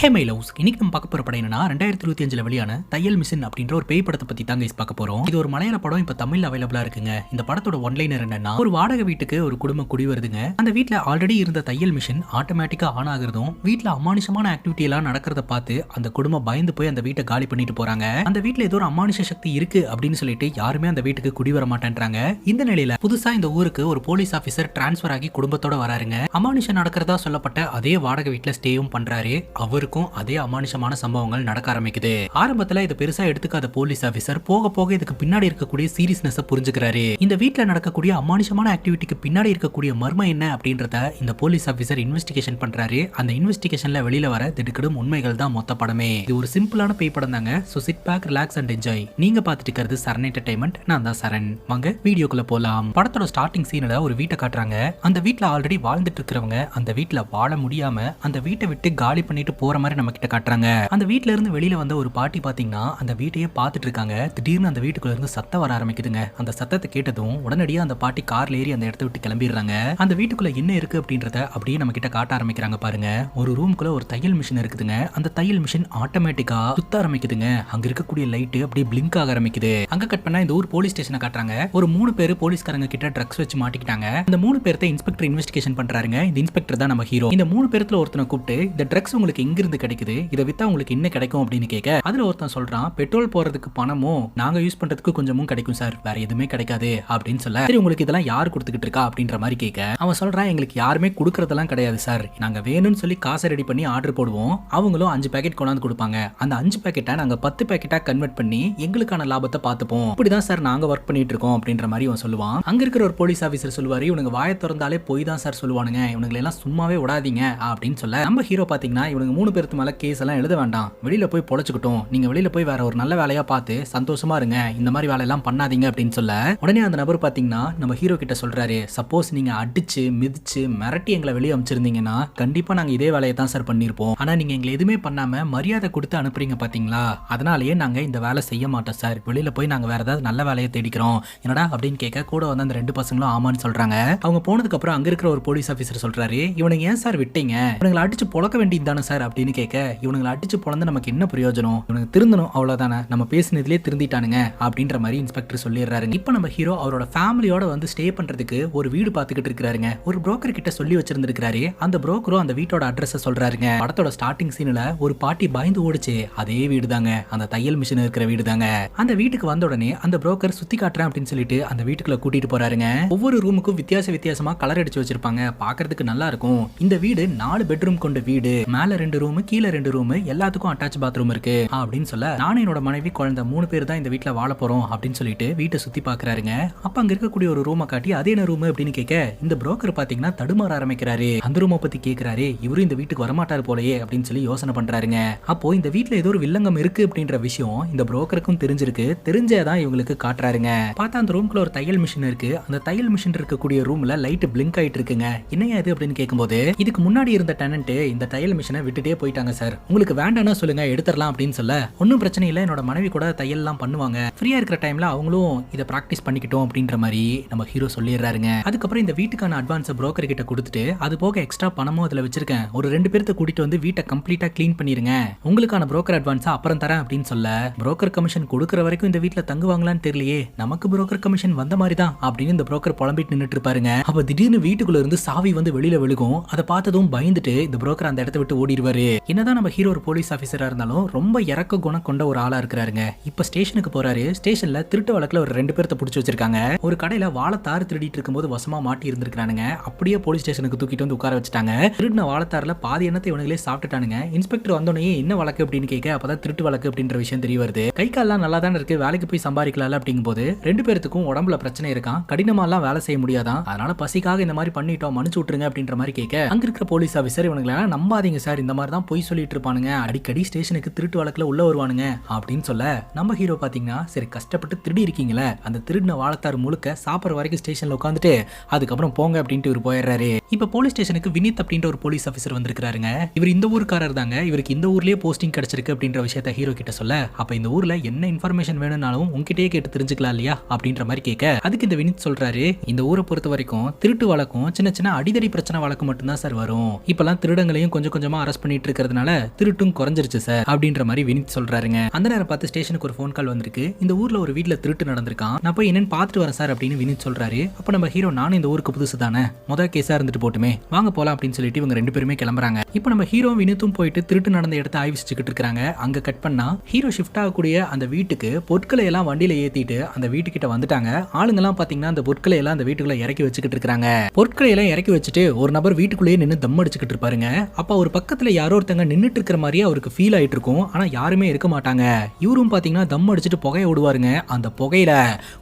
Hey my loves, இன்னைக்கு நம்ம பார்க்க போற படம் என்னன்னா 2025ல வெளியான தையல் மிஷின் அப்படின்ற ஒரு பேய் படத்தை பத்தி தான் கைஸ் பார்க்க போறோம். இது ஒரு மலையாள படம், இப்ப தமிழ்ல அவைலபிளா இருக்குங்க. இந்த படத்தோட ஒன்லைனர் என்னன்னா, ஒரு வாடகை வீட்டுக்கு ஒரு குடும்பம் குடி வருதுங்க. அந்த வீட்ல ஆல்ரெடி இருந்த தையல் மிஷின் ஆட்டோமேட்டிக்கா ஆன் ஆகுறதும் வீட்ல அமானுஷமான ஆக்டிவிட்டி எல்லாம் நடக்கிறத பார்த்து அந்த குடும்பம் பயந்து போய் அந்த வீட்டை காலி பண்ணிட்டு போறாங்க. அந்த வீட்ல ஏதோ ஒரு அமானுஷ சக்தி இருக்கு அப்படின்னு சொல்லிட்டு யாருமே அந்த வீட்டுக்கு குடி வர மாட்டேன்றாங்க. இந்த நிலையில புதுசா இந்த ஊருக்கு ஒரு போலீஸ் ஆபீசர் டிரான்ஸ்பர் ஆகி குடும்பத்தோட வராருங்க. அமானுஷம் நடக்கிறதா சொல்லப்பட்ட அதே வாடகை வீட்ல ஸ்டேயும் பண்றாரு. அவருக்கும் அதே அமானுஷமான சம்பவங்கள் நடக்க ஆரம்பிக்குது. ஆரம்பத்துல இதை பெருசா எடுத்துக்காத போலீஸ் ஆபீசர் போக போக இதுக்கு பின்னாடி இருக்கக்கூடிய சீரியஸ்னஸ் புரிஞ்சுக்கிறாரு. இந்த வீட்ல நடக்கக்கூடிய அமானுஷமான ஆக்டிவிட்டிக்கு பின்னாடி இருக்கக்கூடிய மர்மம் என்ன அப்படின்றத இந்த போலீஸ் ஆபீசர் இன்வெஸ்டிகேஷன் பண்றாரு. அந்த இன்வெஸ்டிகேஷன்ல வெளியில வர திடுக்கிடும் உண்மைகள் தான் மொத்த படமே. இது ஒரு சிம்பிளான பேய் படம் தாங்க. So sit back, relax and enjoy. நீங்க பாத்துட்டு இருக்கிறது சரண் என்டர்டைன்மெண்ட். நான் தான் சரண். வாங்க வீடியோக்குள்ள போலாம். படத்தோட ஸ்டார்டிங் சீன்ல ஒரு வீட்டை காட்டுறாங்க. அந்த வீட்ல ஆல்ரெடி வாழ்ந்துட்டு இருக்கிறவங்க அந்த வீட்ல வாழ முடியாம அந்த வீட்டை விட்டு காலி பண்ணிட்டு போற மாதிரி நம்ம கிட்ட காட்டுறாங்க. அந்த வீட்ல இருந்து வெளியில வந்த ஒரு பாட்டி பாத்தீங்கன்னா அந்த வீட்டையே பார்த்துட்டு இருக்காங்க. திடீர்னு அந்த வீட்டுக்குள்ள இருந்து சத்தம் வர ஆரம்பிக்குதுங்க. அந்த சத்தத்தை கேட்டதும் உடனடியா அந்த பாட்டி கார்ல ஏறி அந்த இடத்தை விட்டு கிளம்பிடுறாங்க. அந்த வீட்டுக்குள்ள என்ன இருக்கு அப்படின்றத அப்படியே நம்ம கிட்ட காட்ட ஆரம்பிக்கிறாங்க பாருங்க. ஒரு ரூம்குள்ள ஒரு தையல் மிஷின் இருக்குதுங்க. அந்த தையல் மிஷின் ஆட்டோமேட்டிக்கா சுத்த ஆரம்பிக்குதுங்க. அங்க இருக்கக்கூடிய லைட் அப்படியே பிளிங்க் ஆக ஆரம்பிக்குது. அங்க கட் பண்ணா இந்த ஊர் போலீஸ் ஸ்டேஷனை காட்டுறாங்க. ஒரு 3 பேர் போலீஸ்காரங்க கிட்ட ட்ரக்ஸ் வச்சு மாட்டிக்கிட்டாங்க. அந்த 3 பேர்த்த இன்ஸ்பெக்டர் இன்வெஸ்டிகேஷன் பண்றாருங்க. இந்த இன்ஸ்பெக்டர் தான் நம்ம ஹீரோ. இந்த 3 பேர்த்துல ஒருத்தனை கூப்பிட்டு இந்த ட்ரக்ஸ் உங்களுக்கு எங்க இருந்து கிடைக்குது, இதை வித்தா உங்களுக்கு என்ன கிடைக்கும் அப்படின்னு கேட்க, அதுல ஒருத்தன் சொல்றான், பெட்ரோல் போறதுக்கு பணமும் நாங்க யூஸ் பண்றதுக்கு கொஞ்சமும் கிடைக்கும் சார், வேற எதுவுமே கிடைக்காது அப்படின்னு சொல்ல, சரி உங்களுக்கு இதெல்லாம் யார் கொடுத்துக்கிட்டு இருக்கா அப்படின்ற மாதிரி கேட்க, அவன் சொல்றான், எங்களுக்கு யாருமே கொடுக்கறதெல்லாம் கிடையாது சார், நாங்க வேணும்னு சொல்லி காசை ரெடி பண்ணி ஆர்டர் போடுவோம், அவங்களும் 5 பேக்கெட் கொண்டாந்து கொடுப்பாங்க, அந்த 5 பேக்கெட்டை நாங்க 10 பேக்கெட்டா கன்வெர்ட் பண்ணி எங்களுக்கான லாபத்தை பார்த்துப்போம், இப்படிதான் சார் நாங்க ஒர்க் பண்ணிட்டு இருக்கோம் அப்படின்ற மாதிரி அவன் சொல்லுவான். அங்க இருக்கிற ஒரு போலீஸ் ஆபீசர் சொல்லுவாரு, இவனுங்க வாயை திறந்தாலே போய் தான் சார் சொல்லுவானுங்க, இவனுங்களை எல்லாம் சும்மாவே விடாதீங்க அப்படின்னு சொல்ல, நம்ம ஹீரோ பாத்தீங்கன்னா இவனுங்க 3 பேருக்கு மேல கேஸ் எல்லாம் எழுத வேண்டாம், வெளியில போய் பொழைச்சுக்கிட்டோம், நீங்க வெளியில போய் வேற ஒரு நல்ல வேலையா பார்த்து சந்தோஷமா இருங்க, இந்த மாதிரி வேலையெல்லாம் பண்ணாதீங்க அப்படின்னு சொல்ல, உடனே அந்த நபர் பாத்தீங்கன்னா நம்ம ஹீரோ கிட்ட சொல்றாரு, சப்போஸ் நீங்க அடிச்சு மிதிச்சு மிரட்டி எங்களை வெளியே அமைச்சிருந்தீங்கன்னா கண்டிப்பா நாங்க இதே வேலையை தான் சார் பண்ணிருப்போம், ஆனா நீங்க எங்களை எதுவுமே பண்ணாம மரியாதை கொடுத்து அனுப்புறீங்க பாத்தீங்களா, அதனாலேயே நாங்க இந்த வேலை செய்ய மாட்டோம் சார், வெளியில போய் நாங்க வேற ஏதாவது நல்ல வேலையை தேடிக்கிறோம், என்னடா அப்படின்னு கேட்க, கூட வந்து அந்த 2 பசங்களும் ஆமான்னு சொல்றாங்க. அவங்க போனதுக்கு அப்புறம் அங்க இருக்கிற ஒரு போலீஸ் ஆபீசர் சொல்றாரு, இவனுங்க ஏன் சார் விட்டீங்க, இவங்களை அடிச்சு பொழக்க வேண்டியது தானே சார் அப்படின்னு கேட்க, இவனுங்களை அடிச்சு பொழந்து நமக்கு என்ன பிரயோஜனம், இவனுக்கு திருந்தணும் அவ்வளவுதானே, நம்ம பேசினதுலேயே திருந்திட்டானுங்க அப்படின்ற மாதிரி இன்ஸ்பெக்டர் சொல்லிடுறாரு. இப்போ நம்ம ஹீரோ அவரோட ஃபேமிலியோட வந்து ஸ்டே பண்றதுக்கு ஒரு வீடு பார்த்துக்கிட்டு இருக்காருங்க. ஒரு புரோக்கர் கிட்ட சொல்லி வச்சிருந்திருக்காரு. அந்த புரோக்கரும் அந்த வீட்டோட அட்ரஸ் சொல்றாருங்க. படத்தோட ஸ்டார்டிங் சீன்ல ஒரு பாட்டி பயந்து ஓடிச்சு, அதே வீடு தாங்க, அந்த தையல் மிஷின் இருக்கிற வீடு தாங்க. அந்த வீட்டுக்கு வந்த உடனே அந்த புரோக்கர் சுத்தி காட்டுறேன் அப்படின்னு சொல்லிட்டு அந்த வீட்டுக்குள்ள கூட்டிட்டு போறாருங்க. ஒவ்வொரு ரூமுக்கும் வித்தியாசமா கலர் அடிச்சு வச்சிருப்பாங்க, பாக்குறதுக்கு நல்லா இருக்கும். இந்த வீடு 4 பெட்ரூம் கொண்ட வீடு, மேல 2 ரூம் கீழே 2 ரூம், எல்லாத்துக்கும் அட்டாச் பாத்ரூம் இருக்கு அப்படின்னு சொல்ல, நானும் என்னோட மனைவி குழந்தை 3 பேர் தான் இந்த வீட்ல வாழ போறோம் அப்படின்னு சொல்லிட்டு வீட்டை சுத்தி பாக்குறாருங்க. அப்ப அங்க இருக்கக்கூடிய ஒரு ரூமை காட்டி, அதே என்ன ரூம் அப்படின்னு கேட்க, இந்த புரோக்கர் பாத்தீங்கன்னா தடுமாற ஆரம்பிக்கிறாரு. அந்த ரூமை பத்தி கேக்குறாரு. இவரும் இந்த வீட்டுக்கு வரமாட்டாரு போலயே அப்படின்னு சொல்லி யோசனை பண்றாருங்க. அப்போ இந்த வீட்ல ஏதோ ஒரு வில்லங்கம் இருக்கு அப்படின்ற விஷயம் இந்த புரோக்கருக்கும் தெரிஞ்சிருக்கு. தெரிஞ்சதான் இவங்களுக்கு காட்டுறாருங்க. பார்த்தா அந்த ரூம்குள்ள ஒரு தையல் மிஷின் இருக்கு. அந்த தையல் மிஷின் இருக்கக்கூடிய ரூம்ல லைட் பிளிங்க் ஆயிட்டு இருக்குங்க. என்னையா இது அப்படின்னு கேட்கும்போது, இதுக்கு முன்னாடி இருந்த டெனன்ட் இந்த தையல் மிஷினை விட்டுட்டே போயிட்டாங்க சார், உங்களுக்கு வேண்டாம்னா சொல்லுங்க எடுத்துடலாம் அப்படின்னு சொல்ல, ஒன்னும் பிரச்சனை இல்லை, என்னோட மனைவி கூட தையல் எல்லாம் பண்ணுவாங்க, ஃப்ரீயா இருக்கிற டைம்ல அவங்களும் இதை பிராக்டிஸ் பண்ணிக்கிட்டோம் அப்படின்ற மாதிரி நம்ம ஹீரோ சொல்லிடுறாருங்க. அதுக்கப்புறம் இந்த வீட்டுக்கான அட்வான்ஸ் புரோக்கர் கிட்ட கொடுத்துட்டு, அது போக எக்ஸ்ட்ரா பணமும் அதுல வச்சிருக்கேன், ஒரு 2 பேர்த்த கூட்டிட்டு வந்து வீட்டை கம்ப்ளீட்டா கிளீன் பண்ணிருங்க, உங்களுக்கான புரோக்கர் அட்வான்ஸ் அப்புறம் தரேன் அப்படின்னு சொல்ல, புரோக்கர் கமிஷன் கொடுக்கற வரைக்கும் இந்த வீட்டுல தங்குவாங்களான்னு தெரியலையே, நமக்கு புரோக்கர் கமிஷன் வந்த மாதிரி தான் அப்படின்னு இந்த புரோக்கர் புலம்பிட்டு நின்னுட்டு இருப்பாருங்க. அப்ப திடீர்னு வீட்டுக்குள்ள இருந்து சாவி வந்து வெளியில விழுகும். அதை பார்த்ததும் பயந்துட்டு இந்த புரோக்கர் அந்த இடத்தை விட்டு ஓடிடுவாரு. என்னதான் நம்ம ஹீரோ ஒரு போலீஸ் ஆபீசரா இருந்தாலும் ரொம்ப இறக்க குணம் கொண்ட ஒரு ஆளா இருக்கிறாருங்க. இப்ப ஸ்டேஷனுக்கு போறாரு. ஸ்டேஷன்ல திருட்டு வழக்குல ஒரு 2 பேர்த்த பிடிச்சு வச்சிருக்காங்க. ஒரு கடையில வாழைத்தாறு திருடிட்டு இருக்கும்போது வசமா மாட்டி இருந்திருக்கானுங்க. அப்படியே போலீஸ் ஸ்டேஷனுக்கு தூக்கிட்டு வந்து உட்கார வச்சுட்டாங்க. திருடின வாழைத்தாறுல பாதி எண்ணத்தை இவனுங்களே சாப்பிட்டுட்டானுங்க. இன்ஸ்பெக்டர் வந்தோடனே என்ன வழக்கு அப்படின்னு கேட்க, அப்பதான் திருட்டு வழக்கு அப்படின்ற விஷயம் தெரிய வருது. கை கால்லாம் நல்லா தான் இருக்கு, வேலைக்கு போய் சம்பாதிக்கலாம் அப்படிங்கும் போது 2 பேருக்கும் உடம்புல பிரச்சனை இருக்கான், கடினமா எல்லாம் வேலை செய்ய முடியாதான், அதனால பசிக்காக இந்த மாதிரி பண்ணிட்டோம், மன்னிச்சு விட்டுருங்க அப்படின்ற மாதிரி கேட்க, அங்க இருக்கிற போலீஸ் ஆபீசர், இவனுங்களை நம்பாதீங்க சார், இந்த மாதிரி தான் பொய் சொல்லிட்டு இருப்பானுங்க, அடிக்கடி ஸ்டேஷனுக்கு திருட்டு வழக்குல உள்ள வருவானுங்க அப்படின்னு சொல்ல, நம்ம ஹீரோ பாத்தீங்கன்னா சரி கஷ்டப்பட்டு திருடி இருக்கீங்களே, அந்த திருடின வாழைத்தார் முழுக்க சாப்பிட்ற வரைக்கும் ஸ்டேஷன்ல உட்காந்துட்டு அதுக்கப்புறம் போங்க அப்படின்ட்டு இவர் போயிடுறாரு. இப்ப போலீஸ் ஸ்டேஷனுக்கு வினித் அப்படின்ற ஒரு போலீஸ் ஆபீசர் வந்திருக்காருங்க. இவர் இந்த ஊருக்காரர் தாங்க. இவருக்கு இந்த ஊர்லயே போஸ்டிங் கிடைச்சிருக்கு அப்படின்ற விஷயத்த ஹீரோ கிட்ட சொல்ல, அப்ப இந்த ஊர்ல என்ன இன்ஃபர்மேஷன் வேணும்னாலும் உங்ககிட்டயே கேட்டு தெரிஞ்சுக்கலாம் இல்லையா அப்படின்ற மாதிரி கேட்க, அதுக்கு இந்த வினித் சொல்றாரு, இந்த ஊரை பொறுத்த வரைக்கும் திருட்டு வழக்கும் சின்ன சின்ன அடிதடி பிரச்சனை வழக்கு மட்டும்தான் சார் வரும், இப்பெல்லாம் திருடங்களையும் கொஞ்சம் கொஞ்சமா அரெஸ்ட் பண்ணிட்டு ஆகிட்டு இருக்கிறதுனால திருட்டும் குறைஞ்சிருச்சு சார் அப்படின்ற மாதிரி வினித் சொல்றாருங்க. அந்த நேரம் பார்த்து ஸ்டேஷனுக்கு ஒரு ஃபோன் கால் வந்திருக்கு. இந்த ஊர்ல ஒரு வீட்ல திருட்டு நடந்திருக்கான், நான் போய் என்னன்னு பார்த்துட்டு வரேன் சார் அப்படின்னு வினித் சொல்றாரு. அப்ப நம்ம ஹீரோ, நானும் இந்த ஊருக்கு புதுசு தானே, முதல் கேஸா இருந்துட்டு போட்டுமே, வாங்க போலாம் அப்படின்னு சொல்லிட்டு இவங்க ரெண்டு பேருமே கிளம்புறாங்க. இப்போ நம்ம ஹீரோ வினித்தும் போயிட்டு திருட்டு நடந்த இடத்த ஆய்விச்சுக்கிட்டு இருக்காங்க. அங்க கட் பண்ணா ஹீரோ ஷிஃப்ட் ஆகக்கூடிய அந்த வீட்டுக்கு பொருட்களை எல்லாம் வண்டியில ஏத்திட்டு அந்த வீட்டுக்கிட்ட வந்துட்டாங்க. ஆளுங்க எல்லாம் பாத்தீங்கன்னா அந்த பொருட்களை எல்லாம் அந்த வீட்டுக்குள்ள இறக்கி வச்சுக்கிட்டு இருக்காங்க. பொருட்களை எல்லாம் இறக்கி வச்சுட்டு ஒரு நபர் வீட்டுக்குள்ளேயே நின்று தம் அடிச்சுக்கிட்டு இருப்பாருங்க. அப்ப ஒரு பக்கத்துல யாரோ ஒருத்தங்க நின்னுட்டு இருக்கிற மாதிரியே அவருக்கு ஃபீல் ஆயிட்டு இருக்கும். ஆனா யாருமே இருக்க மாட்டாங்க. இவரும் பாத்தீங்கன்னா தம் அடிச்சுட்டு புகையை விடுவாருங்க. அந்த புகையில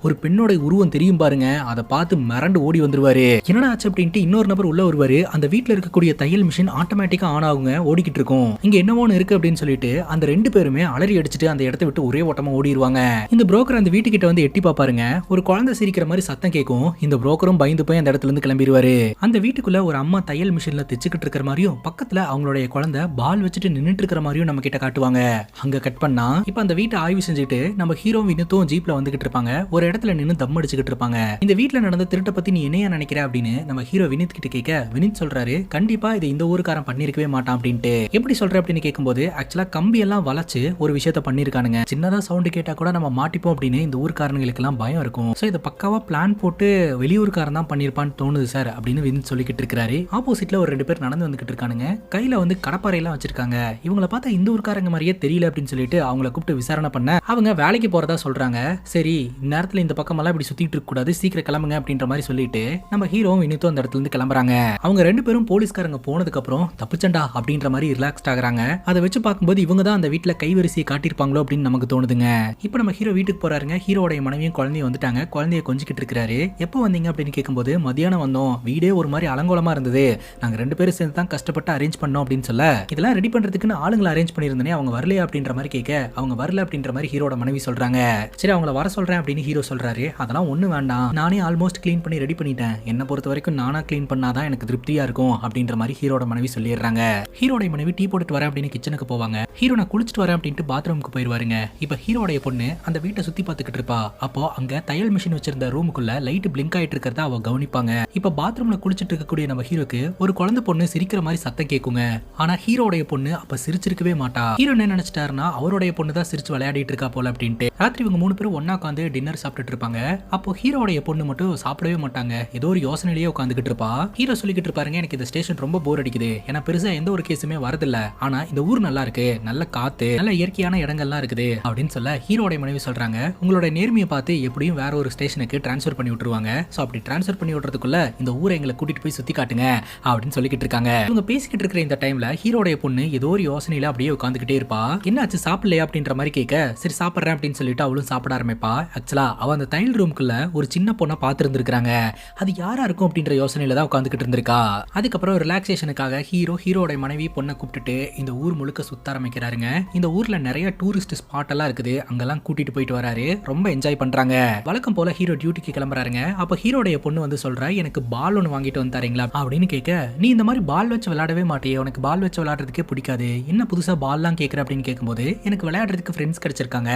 ஒரு பெண்ணோட உருவம் தெரியும் பாருங்க. அதை பார்த்து மிரண்டு ஓடி வந்துருவாரு. என்னடா ஆச்சு அப்படின்ட்டு இன்னொரு நபர் உள்ள வருவாரு. அந்த வீட்டுல இருக்கக்கூடிய தையல் மிஷின் ஆட்டோமேட்டிக்கா ஆன் ஆகுங்க, ஓடிக்கிட்டு இருக்கும். இங்க என்னவோன்னு இருக்கு அப்படின்னு சொல்லிட்டு அந்த ரெண்டு பேருமே அலறி அடிச்சுட்டு அந்த இடத்தை விட்டு ஒரே ஓட்டமா ஓடிடுவாங்க. இந்த புரோக்கர் அந்த வீட்டுக்கிட்ட வந்து எட்டி பாப்பாருங்க. ஒரு குழந்தை சிரிக்கிற மாதிரி சத்தம் கேட்கும். இந்த புரோக்கரும் பயந்து போய் அந்த இடத்துல இருந்து கிளம்பிடுவாரு. அந்த வீட்டுக்குள்ள ஒரு அம்மா தையல் மிஷின்ல தைச்சுக்கிட்டு இருக்கிற மாதிரியும் பக்கத்துல அவங்களுடைய குழந்தை பால் வச்சுட்டு நின்னுட்டு இருக்கிற மாதிரியும் நம்ம கிட்ட காட்டுவாங்க. அங்க கட் பண்ணா இப்ப அந்த வீட்டை ஆய்வு செஞ்சுட்டு நம்ம ஹீரோ வினுத்தும் ஜீப்ல வந்துகிட்டு இருப்பாங்க. ஒரு இடத்துல நின்னு தம் அடிச்சுக்கிட்டு இருப்பாங்க. இந்த வீட்டுல நடந்த திருட்டை பத்தி நீ என்னையா நினைக்கிற அப்படின்னு நம்ம ஹீரோ வினித் கிட்ட கேட்க, வினித் சொல்றாரு, கண்டிப்பா இது இந்த ஊருக்காரன் பண்ணிருக்கவே மாட்டான் அப்படின்ட்டு. எப்படி சொல்ற அப்படின்னு கேட்கும்போது, ஆக்சுவலா கம்பி எல்லாம் வளைச்சு ஒரு விஷயத்த பண்ணிருக்கானுங்க. சின்னதா சவுண்ட் கேட்டா கூட நம்ம மாட்டிப்போம் அப்படின்னு இந்த ஊர்க்காரங்களுக்கு எல்லாம் பயம் இருக்கும். சோ இதை பக்காவா பிளான் போட்டு வெளியூர்காரன் தான் பண்ணிருப்பான்னு தோணுது சார் அப்படின்னு வினித் சொல்லிக்கிட்டு இருக்காரு. ஆப்போசிட்ல ஒரு ரெண்டு பேர் நடந்து வந்துகிட்டு இருக்கானுங்க. கையில வந்து கடப்பாறை எல்லாம் வச்சிருக்காங்க. இவங்கள பார்த்தா இந்த ஊர்க்காரங்க மாதிரியே தெரியல அப்படின்னு சொல்லிட்டு அவங்கள கூப்பிட்டு விசாரணை பண்ண அவங்க வேலைக்கு போறதா சொல்றாங்க. சரி, நேரத்துல இந்த பக்கம் எல்லாம் இப்படி சுத்திட்டு இருக்க கூடாது, சீக்கிரம் கிளம்புங்க அப்படின்ற மாதிரி சொல்லிட்டு நம்ம ஹீரோ வினித்தும் அந்த இடத்துல இருந்து கிளம்புறாங்க. அவங்க ரெண்டு பேரும் போலீஸ்காரங்க போனதுக்கு அப்புறம் தப்பிச்சண்டா அப்படின்ற மாதிரி ரிலாக்ஸ்ட் ஆகுறாங்க. அதை வச்சு பார்க்கும்போது இவங்க தான் அந்த வீட்டுல கைவரிசையை காட்டியிருப்பாங்களோ அப்படின்னு நமக்கு தோணுதுங்க. இப்போ நம்ம ஹீரோ வீட்டுக்கு போறாருங்க. ஹீரோடைய மனைவியும் குழந்தையும் வந்துட்டாங்க. குழந்தைய கொஞ்சிக்கிட்டு இருக்காரு. எப்போ வந்தீங்க அப்படின்னு கேட்கும்போது, மதியானம் வந்தோம், வீடே ஒரு மாதிரி அலங்கோலமா இருந்தது, நாங்க ரெண்டு பேரும் சேர்ந்து தான் கஷ்டப்பட்டு அரேஞ்ச் பண்ணோம் அப்படின்னு சொல்ல, இதெல்லாம் ரெடி பண்றதுக்குன்னு ஆளுங்களை அரேஞ்ச் பண்ணியிருந்தேனே, அவங்க வரலையா அப்படின்ற மாதிரி கேட்க, அவங்க வரல அப்படின்ற மாதிரி ஹீரோட மனைவி சொல்றாங்க. சரி, அவங்கள வர சொல்றேன் அப்படின்னு ஹீரோ சொல்றாரு. அதெல்லாம் ஒண்ணு வேண்டாம், நானே ஆல்மோஸ்ட் கிளீன் பண்ணி ரெடி பண்ணிட்டேன், என்ன பொறுத்த வரைக்கும் நானா கிளீன் பண்ணாதான் எனக்கு திருப்தியா இருக்கும் அப்படின்ற மாதிரி ஹீரோட மனைவி சொல்லிடுறாங்க. ஹீரோட மனைவி டீ போட்டுட்டு வரேன் அப்படின்னு கிச்சனுக்கு போவாங்க. ஹீரோ நான் குளிச்சுட்டு வரேன் அப்படின்ட்டு பாத்ரூமுக்கு போயிருவாருங்க. இப்ப ஹீரோடைய பொண்ணு அந்த வீட்டை சுத்தி பார்த்துக்கிட்டு இருப்பா. அப்போ அங்க தையல் மிஷின் வச்சிருந்த ரூமுக்குள்ள லைட் பிளிங்க் ஆயிட்டு இருக்கிறத அவ கவனிப்பாங்க. இப்ப பாத்ரூம்ல குளிச்சிட்டு இருக்கக்கூடிய நம்ம ஹீரோக்கு ஒரு குழந்தை பொண்ணு சிரிக்கிற மாதிரி சத்தம் கேட்குங்க. ஆனா ஹீரோடைய பொண்ணு அப்ப சிரிச்சிருக்கவே மாட்டா. ஹீரோ என்ன நினைச்சிட்டாருன்னா அவருடைய பொண்ணு தான் சிரிச்சு விளையாடிட்டு இருக்கா போல அப்படின்ட்டு. ராத்திரி இவங்க மூணு பேரும் ஒன்னா உட்காந்து டின்னர் சாப்பிட்டுட்டு இருப்பாங்க. அப்போ ஹீரோடைய பொண்ணு மட்டும் சாப்பிடவே மாட்டாங்க. ஏதோ ஒரு யோசனையிலேயே உட்காந்துக்கிட்டு இருப்பா. ஹீரோ சொல்லிக்கிட்டு இருப்பாருங்க, எனக்கு இந்த ஸ்டேஷன் ரொம்ப போர் அடிக்குது, ஏன்னா பெருசா எந்த ஒரு கேஸுமே வரதில்ல, ஆனா இந்த ஊர் நல்லா இருக்கு, நல்ல காத்து, நல்ல இயற்கையான இடங்கள்லாம் இருக்குது அப்படின்னு சொல்ல ஹீரோடைய மனைவி சொல்றாங்க, உங்களோட நேர்மையை பார்த்து எப்படியும் வேற ஒரு ஸ்டேஷனுக்கு டிரான்ஸ்ஃபர் பண்ணி விட்டுருவாங்க. சோ அப்படி டிரான்ஸ்ஃபர் பண்ணி விடுறதுக்குள்ள இந்த ஊரை எங்களை கூட்டிட்டு போய் சுத்தி காட்டுங்க அப்படின்னு சொல்லிக்கிட்டு இருக்காங்க. இவங்க பேசிக்கிட்டு இருக்கிற இந்த டைம்ல ஹீரோடைய பொண்ணு ஏதோ ஒரு யோசனையில அப்படியே உட்காந்துக்கிட்டே இருப்பா. என்னாச்சு சாப்பிடலையா அப்படின்ற மாதிரி கேட்க, சரி சாப்பிட்றேன் அப்படின்னு சொல்லிட்டு அவளும் சாப்பிட ஆரம்பிப்பா. ஆக்சுவலா அவ அந்த தையல் ரூம்குள்ள ஒரு சின்ன பொண்ணை பார்த்து இருந்திருக்காங்க. அது யாரா இருக்கும் அப்படின்ற யோசனையில தான் உட்காந்துக்கிட்டு இருந்திருக்கா. அதுக்கப்புறம் ரிலாக்ஸேஷனுக்காக ஹீரோட மனைவி பொண்ணை கூப்பிட்டுட்டு இந்த ஊர் முழுக்க சுத்த ஆரம்பிக்கிறாருங்க. இந்த ஊர்ல நிறைய டூரிஸ்ட் ஸ்பாட் எல்லாம் இருக்குது, அங்கெல்லாம் கூட்டிட்டு போயிட்டு வராரு. ரொம்ப என்ஜாய் பண்றாங்க. வழக்கம் போல ஹீரோ டியூட்டிக்கு கிளம்புறாருங்க. அப்ப ஹீரோடைய பொண்ணு வந்து சொல்றா, எனக்கு பால் ஒன்று வாங்கிட்டு வந்து தரீங்களா அப்படின்னு கேட்க, நீ இந்த மாதிரி பால் வச்சு விளையாடவே மாட்டியே, உனக்கு பால் வச்சு விளையாடுறதுக்கே பிடிக்காது, என்ன புதுசா பால்லாம் கேட்கற அப்படின்னு கேட்கும்போது, எனக்கு விளையாடுறதுக்கு ஃப்ரெண்ட்ஸ் கிடைச்சிருக்காங்க,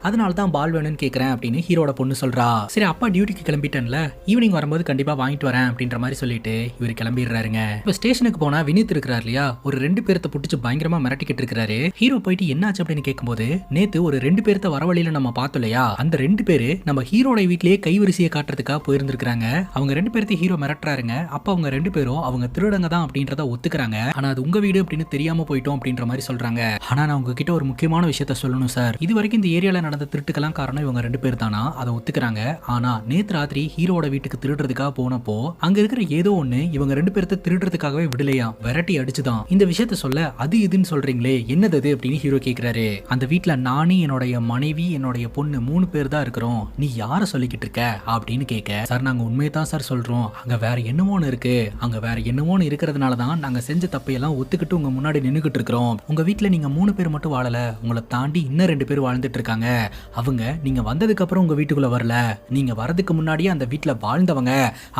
அதனால தான் பால் வேணும்னு கேட்கறேன் அப்படின்னு ஹீரோட பொண்ணு சொல்றா. சரி அப்பா டியூட்டிக்கு கிளம்பிட்டேன்ல, ஈவினிங் வரும்போது கண்டிப்பா வாங்கிட்டு வரேன் அப்படின்ற மாதிரி சொல்லிட்டு இவர் கிளம்பிடுறாருங்க. இப்ப ஸ்டேஷனுக்கு போனா வினித் இருக்கிறார் இல்லையா, ஒரு ரெண்டு பேர்த்த புடிச்சு பயங்கரமா மிரட்டிக்கிட்டு இருக்காரு. ஹீரோ போயிட்டு என்னாச்சு அப்படின்னு கேட்கும்போது, நேத்து ஒரு ரெண்டு பேர்த்த வர வழியில நம்ம பார்த்தோம் இல்லையா, அந்த ரெண்டு பேரு நம்ம ஹீரோட வீட்லயே கைவரிசையை காட்டுறதுக்காக போயிருந்திருக்காங்க. அவங்க ரெண்டு பேர்த்த ஹீரோ மிரட்டுறாருங்க. அப்ப அவங்க ரெண்டு பேரும் அவங்க திருடங்க தான் அப்படின்றத ஒத்துக்கிறாங்க. ஆனா அது உங்க வீடு அப்படின்னு தெரியாம போயிட்டோம் அப்படின்ற மாதிரி சொல்றாங்க. ஆனா நான் உங்ககிட்ட ஒரு முக்கியமான விஷயத்த சொல்லணும் சார், இது வரைக்கும் இந்த ஏரியால நடந்த திருட்டுக்கெல்லாம் காரணம் இவங்க ரெண்டு பேர் தானா, அதை ஒத்துக்கிறாங்க. ஆனா நேத்து ராத்திரி ஹீரோட வீட்டுக்கு திருடுறதுக்காக போனப்போ அங்க இருக்கிற ஏதோ ஒண்ணு இவங்க ரெண்டு பேர்த்த திருடுறதுக்காகவே விடலையா, விரட்டி அடிச்சுதான். இந்த விஷயத்த சொல்ல அது இதுன்னு சொல்றீங்களே, என்னது அது அப்படின்னு ஹீரோ கேக்குறாரு. அந்த வீட்டுல நானே, என்னுடைய மனைவி, என்னுடைய பொண்ணு 3 பேர் தான் இருக்கிறோம், நீ யார சொல்லிக்கிட்டு இருக்க அப்படின்னு கேட்க, சார் நாங்க உண்மையை தான் சார் சொல்றோம், அங்க வேற என்னமோன்னு இருக்கு, அங்க வேற என்னமோன்னு இருக்கிறதுனாலதான் நாங்க செஞ்ச தப்பையெல்லாம் ஒத்துக்கிட்டு உங்க முன்னாடி நின்னுகிட்டு இருக்கிறோம். உங்க வீட்டுல நீங்க 3 பேர் மட்டும் வாழல, உங்களை தாண்டி இன்னும் 2 பேர் வாழ்ந்துட்டு இருக்காங்க. அவங்க நீங்க வந்ததுக்கு அப்புறம் உங்க வீட்டுக்குள்ள வரல, நீங்க வரதுக்கு முன்னாடியே அந்த வீட்டுல வாழ்ந்தவங்க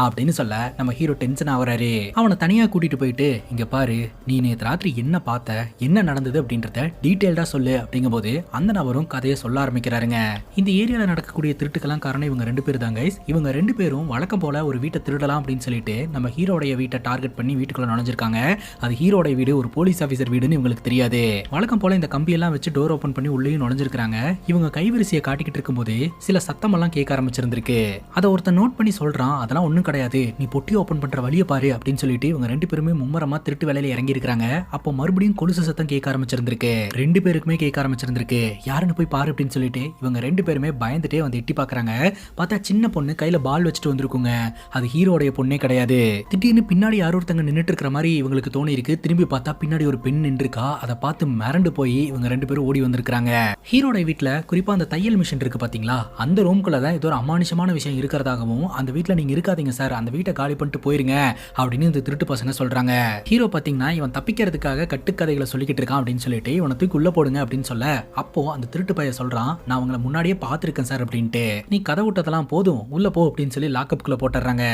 அப்படின்னு சொல்ல நம்ம ஹீரோ டென்ஷன் ஆகுறாரு. அவனை தனியா கூட்டிட்டு போயிட்டு, இங்க பாரு, நீ நேத்து ராத்திரி என்ன பார்த்த, என்ன நடந்தது அப்படின்றத டீடைல்டா சொல்லு அப்படிங்கும்போது அந்த நபரும் கதையை சொல்ல ஆரம்பிக்கிறாருங்க. இந்த ஏரியால நடக்கக்கூடிய திருட்டுக்கெல்லாம் காரணம் இவங்க ரெண்டு பேர் தான் கைஸ். இவங்க ரெண்டு பேரும் வழக்கம் போல ஒரு வீட்டை திருடலாம் அப்படின்னு சொல்லிட்டு நம்ம ஹீரோடைய வீட்டை டார்கெட் பண்ணி வீட்டுக்குள்ள நுழைஞ்சிருக்காங்க. அது ஹீரோடைய வீடு, ஒரு போலீஸ் ஆபீசர் வீடுன்னு இவங்களுக்கு தெரியாது. வழக்கம் போல இந்த கம்பியெல்லாம் வச்சு டோர் ஓபன் பண்ணி உள்ளேயும் நுழைஞ்சிருக்காங்க. இவங்க கைவரிசையை காட்டிக்கிட்டு இருக்கும்போது சில சத்தம் எல்லாம் கேட்க ஆரம்பிச்சிருந்திருக்கு. அதை ஒருத்தர் நோட் பண்ணி சொல்றான், அதெல்லாம் ஒண்ணும் கிடையாது, நீ பொட்டி ஓபன் பண்ற வழியை பாரு அப்படின்னு சொல்லிட்டு இவங்க ரெண்டு பேருமே மும்மரமா திருட்டு வேலையில இறங்கி இருக்காங்க. அப்போ மறுபடியும் கொலுசு சத்தம் கேட்க ஆரம்பிச்சிருந்திருக்கு. ரெண்டு பேருக்குமே கேட்க ஆரம்பிச்சிருந்திருக்கு. யாருன்னு போய் பாரு அப்படின்னு சொல்லிட்டு இவங்க ரெண்டு பேருமே பயந்துட்டே வந்து எட்டி பாக்குறாங்க. பார்த்தா சின்ன பொண்ணு கையில பால் வச்சுட்டு வந்திருக்குங்க. அது ஹீரோடைய பொண்ணே கிடையாது. திடீர்னு பின்னாடி யாரோ ஒருத்தங்க நின்னுட்டு இருக்கிற மாதிரி இவங்களுக்கு தோணி இருக்கு. திரும்பி பார்த்தா பின்னாடி ஒரு பெண் நின்றுக்கா. அதை பார்த்து மிரண்டு போய் இவங்க ரெண்டு பேரும் ஓடி வந்திருக்காங்க. ஹீரோட வீட்டுல குறிப்பா அந்த தையல் மிஷின் இருக்கு பாத்தீங்களா, அந்த ரூம்குள்ள தான் ஏதோ ஒரு அமானுஷமான விஷயம் இருக்கிறதாகவும், அந்த வீட்டுல நீங்க இருக்காதீங்க சார், அந்த வீட்டை காலி பண்ணிட்டு போயிருங்க அப்படின்னு இந்த திருட்டு பசங்க சொல்றாங்க. ஹீரோ பாத்தீங்கன்னா இவன் தப்பிக்கிறதுக்காக கட்டுக்கதைகளை சொல்லிக்கிட்டு இருக்கான் அப்படின்னு சொல்லிட்டு இவனை தூக்கி உள்ள போடுங்க அப்படின்னு சொல்ல, அப்போ அந்த திருட்டு பையன் சொல்றான், நான் உங்களை முன்னாடியே பார்த்திருக்கேன் சார் அப்படின்ட்டு, நீ கதை விட்டதெல்லாம் போதும் உள்ள போ அப்படின்னு சொல்லி லாக்அப்குள்ள போட்டுறாங்க.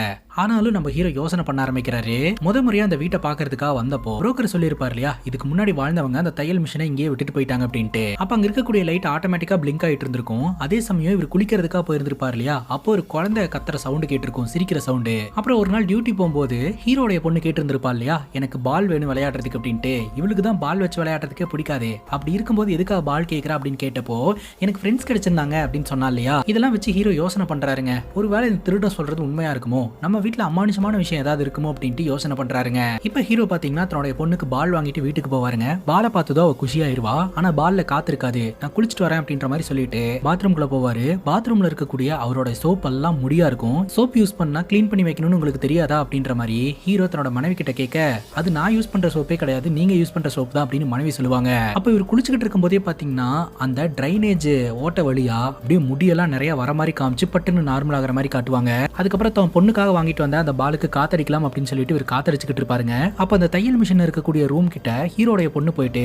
ஆனாலும் நம்ம ஹீரோ யோசனை பண்ண ஆரம்பிக்கிறாரு. முறையா அந்த வீட்டை பாக்குறதுக்காக வந்தப்போ புரோக்கர் சொல்லியிருப்பார் இல்லையா, இதுக்கு முன்னாடி வாழ்ந்தவங்க அந்த தையல் மிஷினை இங்கேயே விட்டுட்டு போயிட்டாங்க அப்படின்ட்டு. அப்ப அங்க இருக்கக்கூடிய லைட் ஆட்டோமேட்டிக்கா பிளிங்க் ஆயிட்டு இருந்திருக்கும். அதே சமயம் இவர் குளிக்கிறதுக்காக போயிருந்திருப்பார் இல்லையா, அப்போ ஒரு குழந்தை கத்துற சவுண்ட் கேட்டிருக்கும், சிரிக்கிற சவுண்டு. அப்புறம் ஒரு நாள் டியூட்டி போகும்போது ஹீரோடைய பொண்ணு கேட்டு இருந்திருப்பா இல்லையா, எனக்கு பால் வேணும் விளையாடுறதுக்கு அப்படின்ட்டு. இவளுக்கு தான் பால் வச்சு விளையாடுறதுக்கே பிடிக்காது. அப்படி இருக்கும்போது எதுக்காக பால் கேட்கறா அப்படின்னு கேட்டப்போ, எனக்கு ஃப்ரெண்ட்ஸ் கிடைச்சிருந்தாங்க அப்படின்னு சொன்னா இல்லையா. இதெல்லாம் வச்சு ஹீரோ யோசனை பண்றாருங்க. ஒருவேளை இந்த திருடன் சொல்றது உண்மையா இருக்குமோ, நம்ம வீட்டுல அமானுஷமான விஷயம் ஏதாவது இருக்குமோ அப்படின்ட்டு யோசனை பண்றாருங்க. இப்ப ஹீரோ பாத்தீங்கன்னா தன்னுடைய பொண்ணுக்கு பால் வாங்கிட்டு வீட்டுக்கு போவாருங்க. பாலை பார்த்ததோ அவ குஷியாயிருவா. ஆனா பால்ல காத்து இருக்காது. நான் குளிச்சுட்டு வரேன் அப்படின்ற மாதிரி சொல்லிட்டு பாத்ரூம்குள்ள போவாரு. பாத்ரூம்ல இருக்கக்கூடிய அவரோட சோப் எல்லாம் முடியா இருக்கும். சோப் யூஸ் பண்ணா கிளீன் பண்ணி வைக்கணும்னு உங்களுக்கு தெரியாதா அப்படின்ற மாதிரி ஹீரோ தன்னோட மனைவி கிட்ட கேட்க, அது நான் யூஸ் பண்ற சோப்பே கிடையாது, நீங்க யூஸ் பண்ற சோப் தான் அப்படின்னு மனைவி சொல்லுவாங்க. அப்ப இவர் குளிச்சுக்கிட்டு இருக்கும் போதே பாத்தீங்கன்னா அந்த டிரைனேஜ் ஓட்ட வழியா அப்படியே முடியெல்லாம் நிறைய வர மாதிரி காமிச்சு பட்டுன்னு நார்மல் ஆகிற மாதிரி காட்டுவாங்க. அதுக்கப்புறம் தன் பொண்ணுக்காக வாங்கிட்டு வந்த அந்த பாலுக்கு காத்தடிக்கலாம் அப்படின்னு சொல்லிட்டு இவர் காத்தடிச்சுக்கிட்டு இருப்பாருங்க. அப்ப அந்த தையல் மிஷின் இருக்கக்கூடிய ரூம் கிட்ட ஹீரோடைய பொண்ணு போயிட்டு,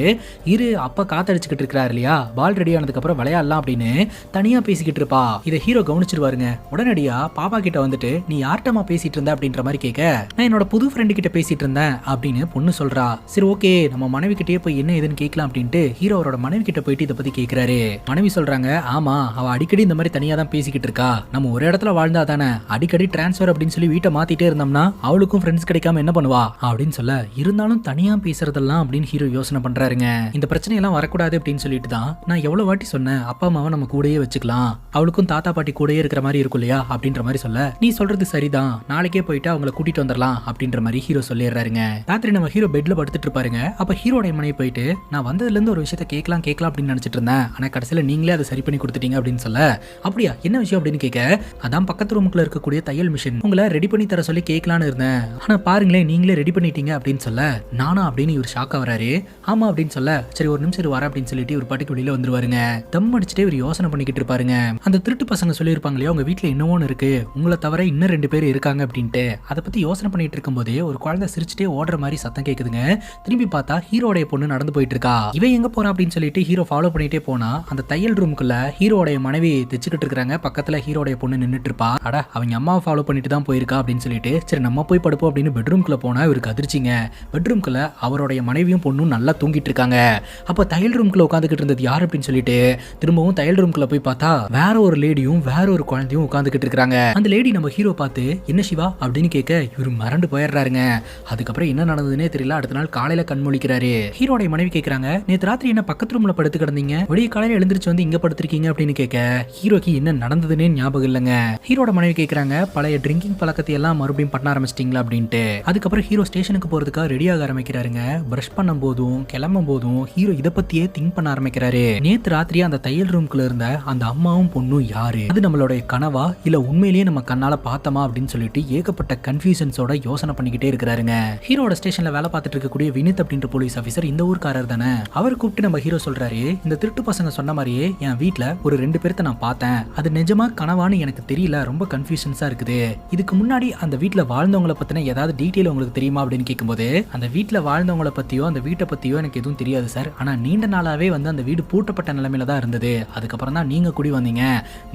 இரு அப்பா காத்தடிச்சுக்கிட்டு இருக்கிறாரு இல்லையா, பால் ரெடி ஆனதுக்கு அப்புறம் விளையாடலாம் அப்படின்னு தனியா பேசிக்கிட்டு இருப்பா. இதை ஹீரோ கவனிச்சிருவாருங்க. உடனடியா பாப்பா கிட்ட வந்துட்டு, நீ யார்ட்டமா பேசிட்டு இருந்த அப்படின்ற மாதிரி கேட்க, நான் என்னோட புது ஃப்ரெண்டு கிட்ட பேசிட்டு இருந்தேன் அப்படின்னு பொண்ணு சொல்றா. சரி ஓகே, நம்ம மனைவி கிட்டே போய் என்ன ஏதுன்னு கேட்கலாம் அப்படின்ட்டு ஹீரோ அவரோட மனைவி கிட்ட போயிட்டு இதை பத்தி கேட்கிறாரு. மனைவி சொல்றாங்க, ஆமா அவ அடிக்கடி இந்த மாதிரி தனியா தான் பேசிக்கிட்டு இருக்கா, நம்ம ஒரு இடத்துல வாழ்ந்தா தானே, அடிக்கடி டிரான்ஸ்ஃபர் அப்படின்னு சொல்லி வீட்டை மாத்திட்டே இருந்தோம்னா அவளுக்கும் ஃப்ரெண்ட்ஸ் கிடைக்காம என்ன பண்ணுவா அப்படின்னு சொல்ல, இருந்தாலும் தனியா பேசுறதெல்லாம் அப்படின்னு ஹீரோ யோசனை பண்றாருங்க. இந்த பிரச்சனையெல்லாம் வரக்கூடாது அப்படின்னு சொல்லிட்டு தான் நான் எவ்வளவு வாட்டி சொன்னேன், அப்பா அம்மாவை நம்ம கூடயே வச்சுக்கலாம், அவளுக்கும் தாத்தா பாட்டி கூடயே இருக்கிற மாதிரி இருக்கும் இல்லையா அப்படின்ற மாதிரி சொல்ல, நீ சொல்றது சரிதான், நாளைக்கே போயிட்டு அவங்கள கூட்டிட்டு வந்துடலாம் அப்படின்ற மாதிரி ஹீரோ சொல்லிடுறாருங்க. ராத்திரி நம்ம ஹீரோ பெட்ல படுத்துட்டு இருப்பாருங்க. அப்ப ஹீரோட மனைவி போயிட்டு, நான் வந்ததுல இருந்து ஒரு விஷயத்த கேட்கலாம் அப்படின்னு நினைச்சிட்டு இருந்தேன், ஆனா கடைசியில நீங்களே அதை சரி பண்ணி கொடுத்துட்டீங்க அப்படின்னு சொல்ல, அப்படியா என்ன விஷயம் அப்படின்னு கேட்க, அதான் பக்கத்து ரூமுக்குள்ள இருக்கக்கூடிய தையல் மிஷின் உங்களை ரெடி பண்ணி தர சொல்லி கேட்கலான்னு இருந்தேன், ஆனா பாருங்களேன் நீங்களே ரெடி பண்ணிட்டீங்க அப்படின்னு சொல்ல, நானா அப்படின்னு இவர் ஷாக்கா வராரு. ஆமா அப்படின்னு சொல்ல, சரி ஒரு நிமிஷம் வர அப்படின்னு சொல்லிட்டு இவர் பாட்டுக்கு வெளியில வந்துருவாருங்க. தம் அடிச்சுட்டே இவர் யோசனை பண்ணிக்கிட்டு இருப்பாருங்க. அந்த திருட்டு பசங்க சொல்லியிருப்பாங்க இல்லையா, உங்க வீட்டுல இன்னொன்னு இருக்கு, உங்களை தவிர இன்னும் 2 பேர் இருக்காங்க அப்படின்ட்டு. அதை பத்தி யோசனை பண்ணிட்டு இருக்கும் போதே ஒரு குழந்தை சிரிச்சுட்டே ஓடுற மாதிரி சத்தம் கேக்குதுங்க. திரும்பி பார்த்தா ஹீரோடைய பொண்ணு நடந்து போயிட்டு இருக்கா. இவன் எங்க போறா அப்படின்னு சொல்லிட்டு ஹீரோ ஃபாலோ பண்ணிட்டே போனா அந்த தையல் ரூமுக்குள்ள ஹீரோடைய மனைவி தைச்சுக்கிட்டு இருக்காங்க. பக்கத்துல ஹீரோடைய பொண்ணு நின்னுட்டு இருப்பா. அட அவங்க அம்மாவை ஃபாலோ பண்ணிட்டு தான் போயிருக்கா அப்படின்னு சொல்லிட்டு, சரி நம்ம போய் படுப்போம் அப்படின்னு பெட்ரூம்குள்ள போனா இவருக்கு அதிர்ச்சிங்க. பெட்ரூம்குள்ள அவருடைய மனைவியும் பொண்ணும் நல்லா தூங்கிட்டு இருக்காங்க. அப்ப தையல் ரூம்குள்ள உட்காந்துக்கிட்டு இருந்தது யார் அப்படின்னு சொல்லிட்டு திரும்பவும் தையல் ரூம்குள்ள போய் பார்த்தா வேற ஒரு லேடியும் வேற ஒரு குழந்தையும் உட்காந்துக்கிட்டு இருக்காங்க. அந்த லேடி நம்ம ஹீரோ பார்த்து, என்ன சிவா அப்படின்னு கேட்க இவரு மறந்து போயிடுறாருங்க. அதுக்கப்புறம் என்ன நடந்ததுன்னே தெரியல. அடுத்த நாள் காலையில கண்மொழிக்கிறாரு. ஹீரோடைய மனைவி கேட்கறாங்க, நேற்று ராத்திரி என்ன பக்கத்து ரூம்ல படுத்து கிடந்தீங்க, விடிய காலையில எழுந்திருச்சு வந்து இங்க படுத்திருக்கீங்க அப்படின்னு கேட்க ஹீரோக்கு என்ன நடந்ததுன்னே ஞாபகம் இல்லைங்க. ஹீரோட மனைவி கேட்கறாங்க, பழைய ட்ரிங்கிங் பழக்கத்தை எல்லாம் மறுபடியும் பண்ண ஆரம்பிச்சிட்டீங்களா அப்படின்ட்டு. அதுக்கப்புறம் ஹீரோ ஸ்டேஷனுக்கு போறதுக்காக ரெடியாக ஆரம்பிக்கிறாருங்க. பிரஷ் பண்ணும் போதும் கிளம்பும் போதும் ஹீரோ இதை பத்தியே திங்க் பண்ண ஆரம்பிக்கிறாரு. நேத்து ராத்திரி அந்த தையல் ரூம்குள்ள இருந்த அந்த அம்மாவும் பொண்ணும் யாரு, அது நம்மளுடைய கனவா இல்ல உண்மையிலேயே நம்ம கண்ணால பார்த்தோமா அப்படின்னு சொல்லிட்டு ஏகப்பட்ட கன்ஃபியூஷன்ஸோட யோசனை பண்ணிக்கிட்டே இருக்கிறாருங்க. ஹீரோட ஸ்டேஷன்ல வேலை பார்த்துட்டு இருக்கக்கூடிய வினித் அப்படின்ற போலீஸ் ஆபீசர் இந்த ஊர்க்காரர் தானே. அவர் கூப்பிட்டு நம்ம ஹீரோ சொல்றாரு, இந்த திருட்டு பசங்க சொன்ன மாதிரியே என் வீட்டுல ஒரு 2 பேர்த்த நான் பார்த்தேன், அது நிஜமா கனவான்னு எனக்கு தெரியல, ரொம்ப கன்ஃபியூஷன்ஸா இருக்குது. இதுக்கு முன்னாடி அந்த வீட்டுல வாழ்ந்தவங்களை பத்தின ஏதாவது டீட்டெயில் உங்களுக்கு தெரியுமா அப்படின்னு கேட்கும்போது, அந்த வீட்டுல வாழ்ந்தவங்களை பத்தியோ அந்த வீட்டை பத்தியோ எனக்கு எதுவும் தெரியாது சார், ஆனா நீண்ட நாளாவே வந்து அந்த வீடு பூட்டப்பட்ட நிலைமையில தான் இருந்தது, அதுக்கப்புறம் தான் நீங்க கூடி வந்தீங்க,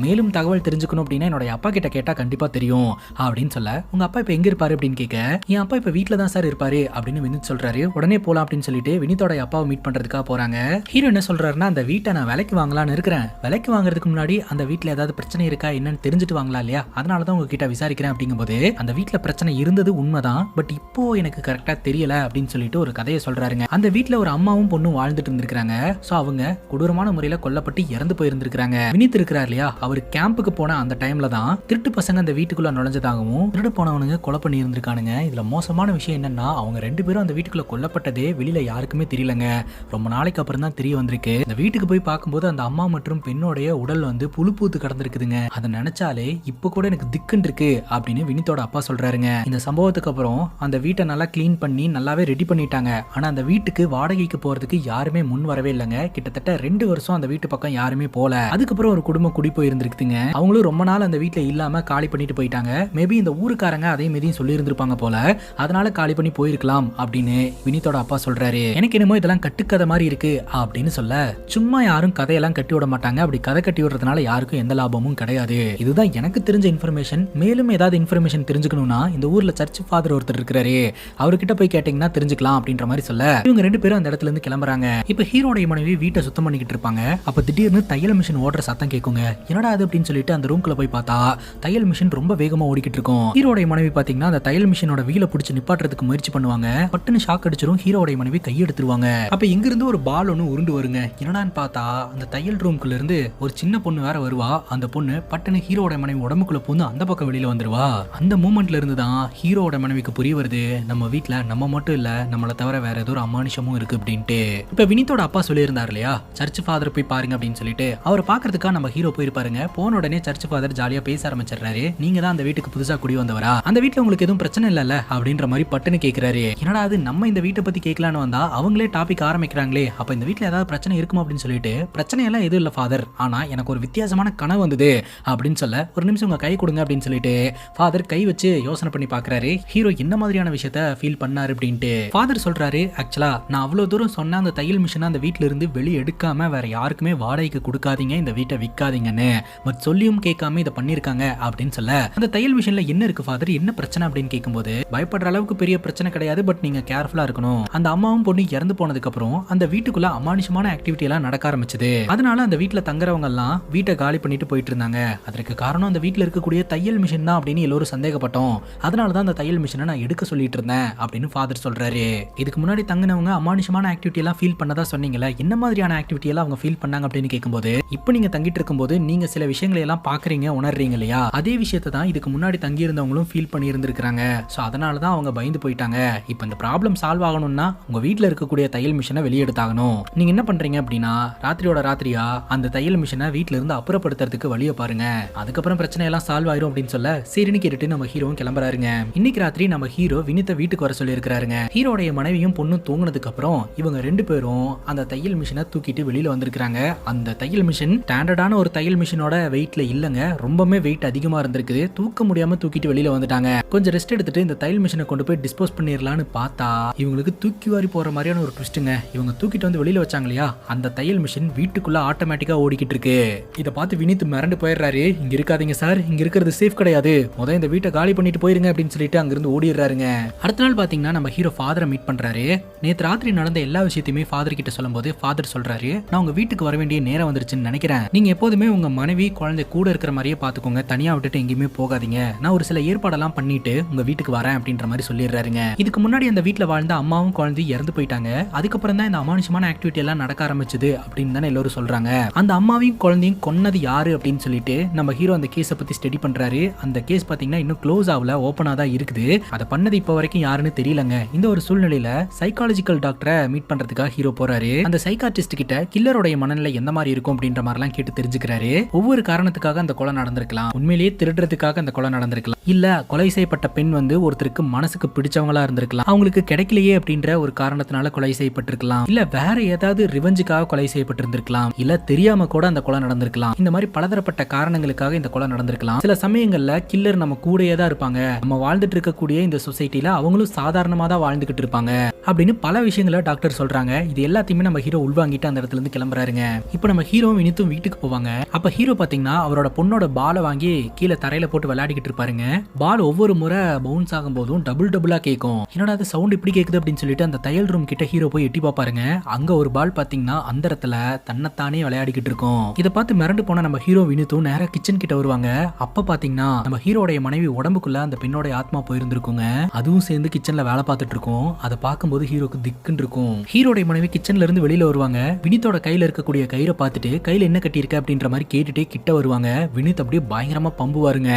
மேலும் தகவல் தெரிஞ்சுக்கணும் அப்படின்னா என்னோட அப்பா கிட்ட கேட்டா கண்டிப்பா தெரியும் அப்படின்னு சொல்ல, உங்க அப்பா இப்ப எங்க இருப்பாரு அப்படின்னு கேட்க, என் அப்பா இப்ப வீட்டுல தான் சார் இருப்பாரு அப்படின்னு வினித் சொல்றாரு. உடனே போலாம் அப்படின்னு சொல்லிட்டு வினித்தோட அப்பாவை மீட் பண்றதுக்காக போறாங்க. ஹீரோ என்ன சொல்றாருன்னா, அந்த வீட்டை நான் விலைக்கு வாங்கலாம்னு இருக்கிறேன், விலைக்கு வாங்குறதுக்கு முன்னாடி அந்த வீட்டுல ஏதாவது பிரச்சனை இருக்கா என்னன்னு தெரிஞ்சுட்டு வாங்கலாம் இல்லையா, அதனாலதான் உங்ககிட்ட விசாரிக்கிறேன் அப்படிங்கும்போது, அந்த வீட்டுல பிரச்சனை இருந்தது உண்மைதான், பட் இப்போ எனக்கு கரெக்டா தெரியல அப்படின்னு சொல்லிட்டு ஒரு ஒரு கதையை சொல்றாருங்க. அந்த வீட்டுல ஒரு அம்மாவும் பொண்ணும் வாழ்ந்துட்டு இருந்திருக்காங்க. சோ அவங்க கொடூரமான முறையில கொல்லப்பட்டு இறந்து போயிருந்திருக்காங்க. வினித் இருக்கிறார் இல்லையா, அவர் கேம்புக்கு போன அந்த டைம்ல தான் திருட்டு பசங்க அந்த வீட்டுக்குள்ள நுழைஞ்சதாகவும் திருடு போனவனுங்க கொலை பண்ணி இருந்திருக்கானுங்க. இதுல மோசமான விஷயம் என்னன்னா, அவங்க 2 பேரும் அந்த வீட்டுக்குள்ள கொல்லப்பட்டதே வெளியில யாருக்குமே தெரியலங்க. ரொம்ப நாளைக்கு அப்புறம் தான் தெரிய வந்திருக்கு. இந்த வீட்டுக்கு போய் பார்க்கும்போது அந்த அம்மா மற்றும் பெண்ணோடைய உடல் வந்து புழு பூத்து கடந்திருக்குதுங்க. அதை நினைச்சாலே இப்ப கூட எனக்கு திக்குன்னு இருக்கு அப்படின்னு வினித்தோட அப்பா சொல்றாருங்க. இந்த சம்பவத்துக்கு அப்புறம் அந்த வீட்டை நல்லா கிளீன் பண்ணி நல்லாவே ரெடி பண்ணிட்டாங்க. ஆனா அந்த வீட்டுக்கு வாடகைக்கு போறதுக்கு யாருமே முன் வரவே இல்லைங்க. கிட்டத்தட்ட 2 வருஷம் அந்த வீட்டு பக்கம் யாருமே போல. அதுக்கப்புறம் ஒரு குடும்பம் குடி போயிருந்துருக்குங்க. அவங்களும் ரொம்ப நாள் அந்த வீட்டுல இல்லாம காலி பண்ணிட்டு போயிட்டாங்க. மேபி இந்த ஊருக்காரங்க அதே மீதியும் சொல்லி இருந்திருப்பாங்க போல, அதனால காலி பண்ணி போயிருக்கலாம் அப்படின்னு வினித்தோட அப்பா சொல்றாரு. எனக்கு என்னமோ இதெல்லாம் கட்டுக்கதை மாதிரி இருக்கு அப்படின்னு சொல்ல, சும்மா யாரும் கதையெல்லாம் கட்டி விட மாட்டாங்க. அப்படி கதை கட்டி விடுறதுனால யாருக்கும் எந்த லாபமும் கிடையாது. இதுதான் எனக்கு தெரிஞ்ச இன்ஃபர்மேஷன். மேலும் ஏதாவது இன்ஃபர்மேஷன் தெரிஞ்சுக்கணும்னா இந்த ஊர்ல சர்ச் ஃபாதர் ஒருத்தர் இருக்கிறாரு, அவர்கிட்ட போய் கேட்டீங்கன்னா தெரிஞ்சுக்கலாம் அப்படின்ற மாதிரி சொல்ல, இவங்க 2 பேரும் அந்த இடத்துல இருந்து கிளம்புறாங்க. இப்ப ஹீரோடைய மனைவி வீட்டை சுத்தம் பண்ணிக்கிட்டு இருப்பாங்க. அப்ப திடீர்னு தையல் மிஷின் ஓடுற சத்தம் கேட்குங்க. என்னடா அது அப்படின்னு சொல்லிட்டு அந்த ரூம்குள்ள போய் பார்த்தா தையல் மிஷின் ரொம்ப வேகமா ஓடிக்கிட்டு இருக்கும். ஹீரோடைய மனைவி பாத்தீங்கன்னா அந்த தையல் மிஷினோட வீலை பிடிச்சு நிப்பாட்டுறதுக்கு முயற்சி பண்ணுவாங்க. பட்டுன்னு ஷாக் அடிச்சிரும். ஹீரோடைய மனைவி கையெடுத்துருவாங்க. அப்ப இங்க இருந்து ஒரு பால் ஒன்று உருண்டு வருங்க. என்னடான்னு பார்த்தா அந்த தையல் ரூம்குள்ள இருந்து ஒரு சின்ன பொண்ணு வேற வருவா. அந்த பொண்ணு பட்டுன்னு ஹீரோட மனைவி உடம்புக்குள்ள பூந்து அந்த பக்கம் வெளியில வந்துருவா. அந்த மூமெண்ட்ல இருந்து தான் ஹீரோட மனைவிக்கு புரிய வருது, நம்ம வீட்டுல நம்ம மட்டும் இல்ல, நம்மளை தவிர வேற ஏதோ ஒரு அமானுஷமும் இருக்கு அப்படின்ட்டு. இப்ப வினித்தோட அப்பா சொல்லியிருந்தாரு இல்லையா, சர்ச் ஃபாதர் போய் பாருங்க அப்படின்னு சொல்லிட்டு, அவர் பாக்குறதுக்காக நம்ம ஹீரோ போயிருப்பாருங்க. போன உடனே சர்ச் ஃபாதர் ஜாலியா பேச ஆரம்பிச்சிடுறாரு. நீங்க தான் அந்த வீட்டுக்கு புதுசா குடி வந்தவரா, அந்த வீட்டுல உங்களுக்கு எதுவும் பிரச்சனை இல்லல்ல அப்படின்ற மாதிரி பட்டுன்னு கேட்கிறாரு. என்னடா அது, நம்ம இந்த வீட்டை பத்தி கேட்கலான்னு வந்தா அவங்களே டாபிக் ஆரம்பிக்கிறாங்களே, அப்ப இந்த வீட்டுல ஏதாவது பிரச்சனை இருக்குமா அப்படின்னு சொல்லிட்டு, பிரச்சனை எல்லாம் எதுவும் இல்ல ஃபாதர், ஆனா எனக்கு ஒரு வித்தியாசமான கனவு வந்தது அப்படின்னு சொல்ல, ஒரு நிமிஷம் உங்க கை கொடுங்க அப்படின்னு சொல்லிட்டு ஃபாதர் கை வச்சு யோசனை பண்ணி பாக்குறாரு. ஹீரோ என்ன மாதிரியான விஷயத்த ஃபீல் பண்ணாரு அப்படின்ட்டு. ஃபாதர் சொல்றாரு, ஆக்சுவலா நான் அவ்வளவு தூரம் சொன்ன அந்த தையல் மிஷினை அந்த வீட்டுல இருந்து வெளியே எடுக்காம வேற யாருக்குமே வாடகைக்கு கொடுக்காதீங்க, இந்த வீட்டை விற்காதீங்கன்னு பட் சொல்லியும் கேட்காம இதை பண்ணிருக்காங்க அப்படின்னு சொல்ல, அந்த தையல் மிஷின்ல என்ன இருக்கு ஃபாதர், என்ன பிரச்சனை அப்படின்னு கேட்கும்போது, பயப்படுற அளவுக்கு பெரிய பிரச்சனை கிடையாது, பட் நீங்க கேர்ஃபுல்லா இருக்கணும். அந்த அம்மாவும் பொண்ணு இறந்து போனதுக்கு அப்புறம் அந்த வீட்டுக்குள்ள அமானுஷமான ஆக்டிவிட்டி எல்லாம் நடக்க ஆரம்பிச்சது. அதனால அந்த வீட்டுல தங்குறவங்க எல்லாம் வீட்டை காலி பண்ணிட்டு போயிட்டு இருந்தாங்க. அதற்கு காரணம் அந்த வீட்டுல இருக்கக்கூடிய தையல் மிஷின் தான் அப்படின்னு எல்லாரும் சந்தேகப்பட்டோம். அதனாலதான் அந்த தையல் மிஷினை நான் எடுக்க சொல்லிட்டு இருந்தேன் அப்படின்னு ஃபாதர் சொல்றாரு. இதுக்கு முன்னாடி தங்கினவங்க அமானுஷமான ஆக்டிவிட்டி எல்லாம் ஃபீல் பண்ணதா சொன்னீங்கல்ல, என்ன மாதிரியான ஆக்டிவிட்டி எல்லாம் அவங்க ஃபீல் பண்ணாங்க அப்படின்னு கேட்கும்போது, இப்போ நீங்க தங்கிட்டு இருக்கும்போது நீங்க சில விஷயங்களை எல்லாம் பாக்குறீங்க, உணர்றீங்க இல்லையா, அதே விஷயத்தை தான் இதுக்கு முன்னாடி தங்கி இருந்தவங்களும் ஃபீல் பண்ணி இருந்திருக்காங்க. சோ அதனாலதான் அவங்க பயந்து போயிட்டாங்க. இப்போ இந்த ப்ராப்ளம் சால்வ் ஆகணும்னா உங்க வீட்டுல இருக்கக்கூடிய தையல் மிஷினை வெளியெடுத்தாகணும். நீங்க என்ன பண்றீங்க அப்படின்னா, ராத்திரியோட ராத்திரியா அந்த தையல் மிஷினை வீட்டுல இருந்து அப்புறப்படுத்துறதுக்கு வழியை பாருங்க, அதுக்கப்புறம் பிரச்சனை எல்லாம் சால்வ் ஆயிரும் அப்படின்னு சொல்ல, சரின்னு கேட்டுட்டு நம்ம ஹீரோவும் கிளம்புறாருங்க. இன்னைக்கு ராத்திரி நம்ம ஹீரோ வினித்த வீட்டுக்கு வர சொல்லி இருக்கிறாருங்க. ஹீரோடைய மனைவியும் பொண்ணும் தூங்கினதுக்கு அப்புறம் இவங்க 2 பேரும் அந்த தையல் மிஷினை தூக்கிட்டு வெளியில வந்திருக்காங்க. அந்த தையல் மிஷின் ஸ்டாண்டர்டான ஒரு தையல் மிஷினோட வெயிட்ல இல்லங்க, ரொம்பவே வெயிட் அதிகமா இருந்திருக்குது. தூக்க முடியாம தூக்கிட்டு வெளியில வந்துட்டாங்க. கொஞ்சம் ரெஸ்ட் எடுத்துட்டு இந்த தையல் மிஷினை கொண்டு போய் டிஸ்போஸ் பண்ணிடலான்னு பார்த்தா இவங்களுக்கு தூக்கி வாரி போற மாதிரியான ஒரு ட்விஸ்ட்டுங்க. இவங்க தூக்கிட்டு வந்து வெளியில வச்சாங்க இல்லையா, அந்த தையல் மிஷின் வீட்டுக்குள்ள ஆட்டோமேட்டிக்கா ஓடிக்கிட்டு இருக்கு. இதை பார்த்து வினித் மிரண்டு போயிடுறாரு. இங்க இருக்காதீங்க சார், இங்க இருக்கிறது சேஃப் கிடையாது, முதல்ல இந்த வீட்டை காலி பண்ணிட்டு போயிருங்க அப்படின்னு சொல்லிட்டு அங்கிருந்து ஓடிடுறாருங்க. அடுத்த நாள் பாத்தீங்கன்னா நம்ம ஹீரோ ஃபாதரை மீட் பண்றாரு. நேற்று ராத்திரி நடந்த எல்லா விஷயத்தையுமே ஃபாதர் கிட்ட சொல்லும்போது ஃபாதர் சொல்றாரு, நான் உங்க வீட்டுக்கு வர வேண்டிய நேரம் வந்துருச்சுன்னு நினைக்கிறேன். நீங்க எப்போதுமே உங்க மனைவி குழந்தை கூட இருக்கிற மாதிரியே பாத்துக்கோங்க, தனியா விட்டுட்டு எங்கேயுமே போகாதீங்க. நான் ஒரு சில ஏற்பாடெல்லாம் பண்ணிட்டு உங்க வீட்டுக்கு வரேன் அப்படின்ற மாதிரி சொல்லிடுறாருங்க. இதுக்கு முன்னாடி அந்த வீட்டுல வாழ்ந்த அம்மாவும் குழந்தை இறந்து போயிட்டாங்க. அதுக்கப்புறம் தான் இந்த அமானுஷமான ஆக்டிவிட்டி எல்லாம் நடக்க ஆரம்பிச்சது அப்படின்னு தானே எல்லாரும் சொல்றாங்க. அந்த அம்மாவையும் குழந்தையும் கொன்னது யாரு அப்படின்னு சொல்லிட்டு நம்ம ஹீரோ அந்த கேஸை பத்தி ஸ்டடி பண்றாரு. அந்த கேஸ் பாத்தீங்கன்னா இன்னும் க்ளோஸ் ஆகல, ஓபனா தான் இருக்குது. அதை பண்ணது இப்ப வரைக்கும் யாருன்னு தெரியலங்க. இந்த ஒரு சூழ்நிலையில சைக்காலஜிக்கல் டாக்டரை மீட் பண்றதுக்காக ஹீரோ போறாரு. அந்த சைக்காட்ரிஸ்ட் கிட்ட கில்லரோட மனநிலை எந்த மாதிரி இருக்கும் அப்படின்ற மாதிரிலாம் கேட்டு தெரிஞ்சுக்கிறாரு. ஒவ்வொரு காரணத்துக்காக அந்த கொலை நடந்திருக்கலாம், உண்மையிலேயே திருடுறதுக்காக அந்த கொலை நடந்திருக்கலாம், இல்ல கொலை செய்யப்பட்ட பெண் வந்து ஒருத்தருக்கு மனசுக்கு பிடிச்சவங்களா இருந்திருக்கலாம், அவங்களுக்கு கிடைக்கலையே அப்படின்ற ஒரு காரணத்தினால கொலை செய்யப்பட்டிருக்கலாம், இல்ல வேற ஏதாவது ரிவெஞ்சுக்காக கொலை செய்யப்பட்டிருந்திருக்கலாம், இல்ல தெரியாம கூட அந்த கொலை நடந்திருக்கலாம். இந்த மாதிரி பலதரப்பட்ட காரணங்களுக்காக இந்த கொலை நடந்திருக்கலாம். சில சமயங்கள்ல கில்லர் நம்ம கூடயே தான் இருப்பாங்க, நம்ம வாழ்ந்துட்டு இருக்கக்கூடிய இந்த சொசைட்டில அவங்களும் சாதாரணமா தான் வாழ்ந்துகிட்டு இருப்பாங்க அப்படின்னு பல விஷயங்களை டாக்டர் சொல்றாங்க. இது எல்லாத்தையுமே நம்ம ஹீரோ உள்வாங்கிட்டு அந்த இடத்துல இருந்து கிளம்புறாருங்க. இப்போ நம்ம ஹீரோ வினித்தும் வீட்டுக்கு போவாங்க. அப்ப ஹீரோ பாத்தீங்கன்னா அவரோட பொண்ணோட பாலை வாங்கி கீழே தரையில போட்டு விளையாடிக்கிட்டு இருப்பாருங்க. பால் ஒவ்வொரு முறை பவுன்ஸ் ஆகும் போதும் டபுளா கேட்கும். என்னடா அது சவுண்ட் இப்படி கேக்குது அப்படின்னு சொல்லிட்டு அந்த தையல் ரூம் கிட்ட ஹீரோ போய் எட்டி பாப்பாருங்க. அங்க ஒரு பால் பாத்தீங்கன்னா அந்த இடத்துல தன்னைத்தானே விளையாடிக்கிட்டு இருக்கும். இதை பார்த்து மிரண்டு போன நம்ம ஹீரோ வினித்தும் நேரா கிச்சன் கிட்ட வருவாங்க. அப்ப பாத்தீங்கன்னா நம்ம ஹீரோடைய மனைவி உடம்புக்குள்ள அந்த பெண்ணோட ஆத்மா போயிருந்திருக்குங்க. அதுவும் சேர்ந்து கிச்சன்ல வேலை பார்த்துட்டு இருக்கும். அதை பார்க்கும்போது ஹீரோக்கு திக்குன்னு இருக்கும். ஹீரோடைய மனைவி கிச்சன்ல இருந்து வெளியில வருவாங்க. வினித்தோட கையில இருக்கக்கூடிய கயிறை பார்த்துட்டு கையில என்ன கட்டியிருக்க அப்படின்ற மாதிரி கேட்டுட்டே கிட்ட வருவாங்க. வினித் அப்படியே பயங்கரமா பம்புவாருங்க.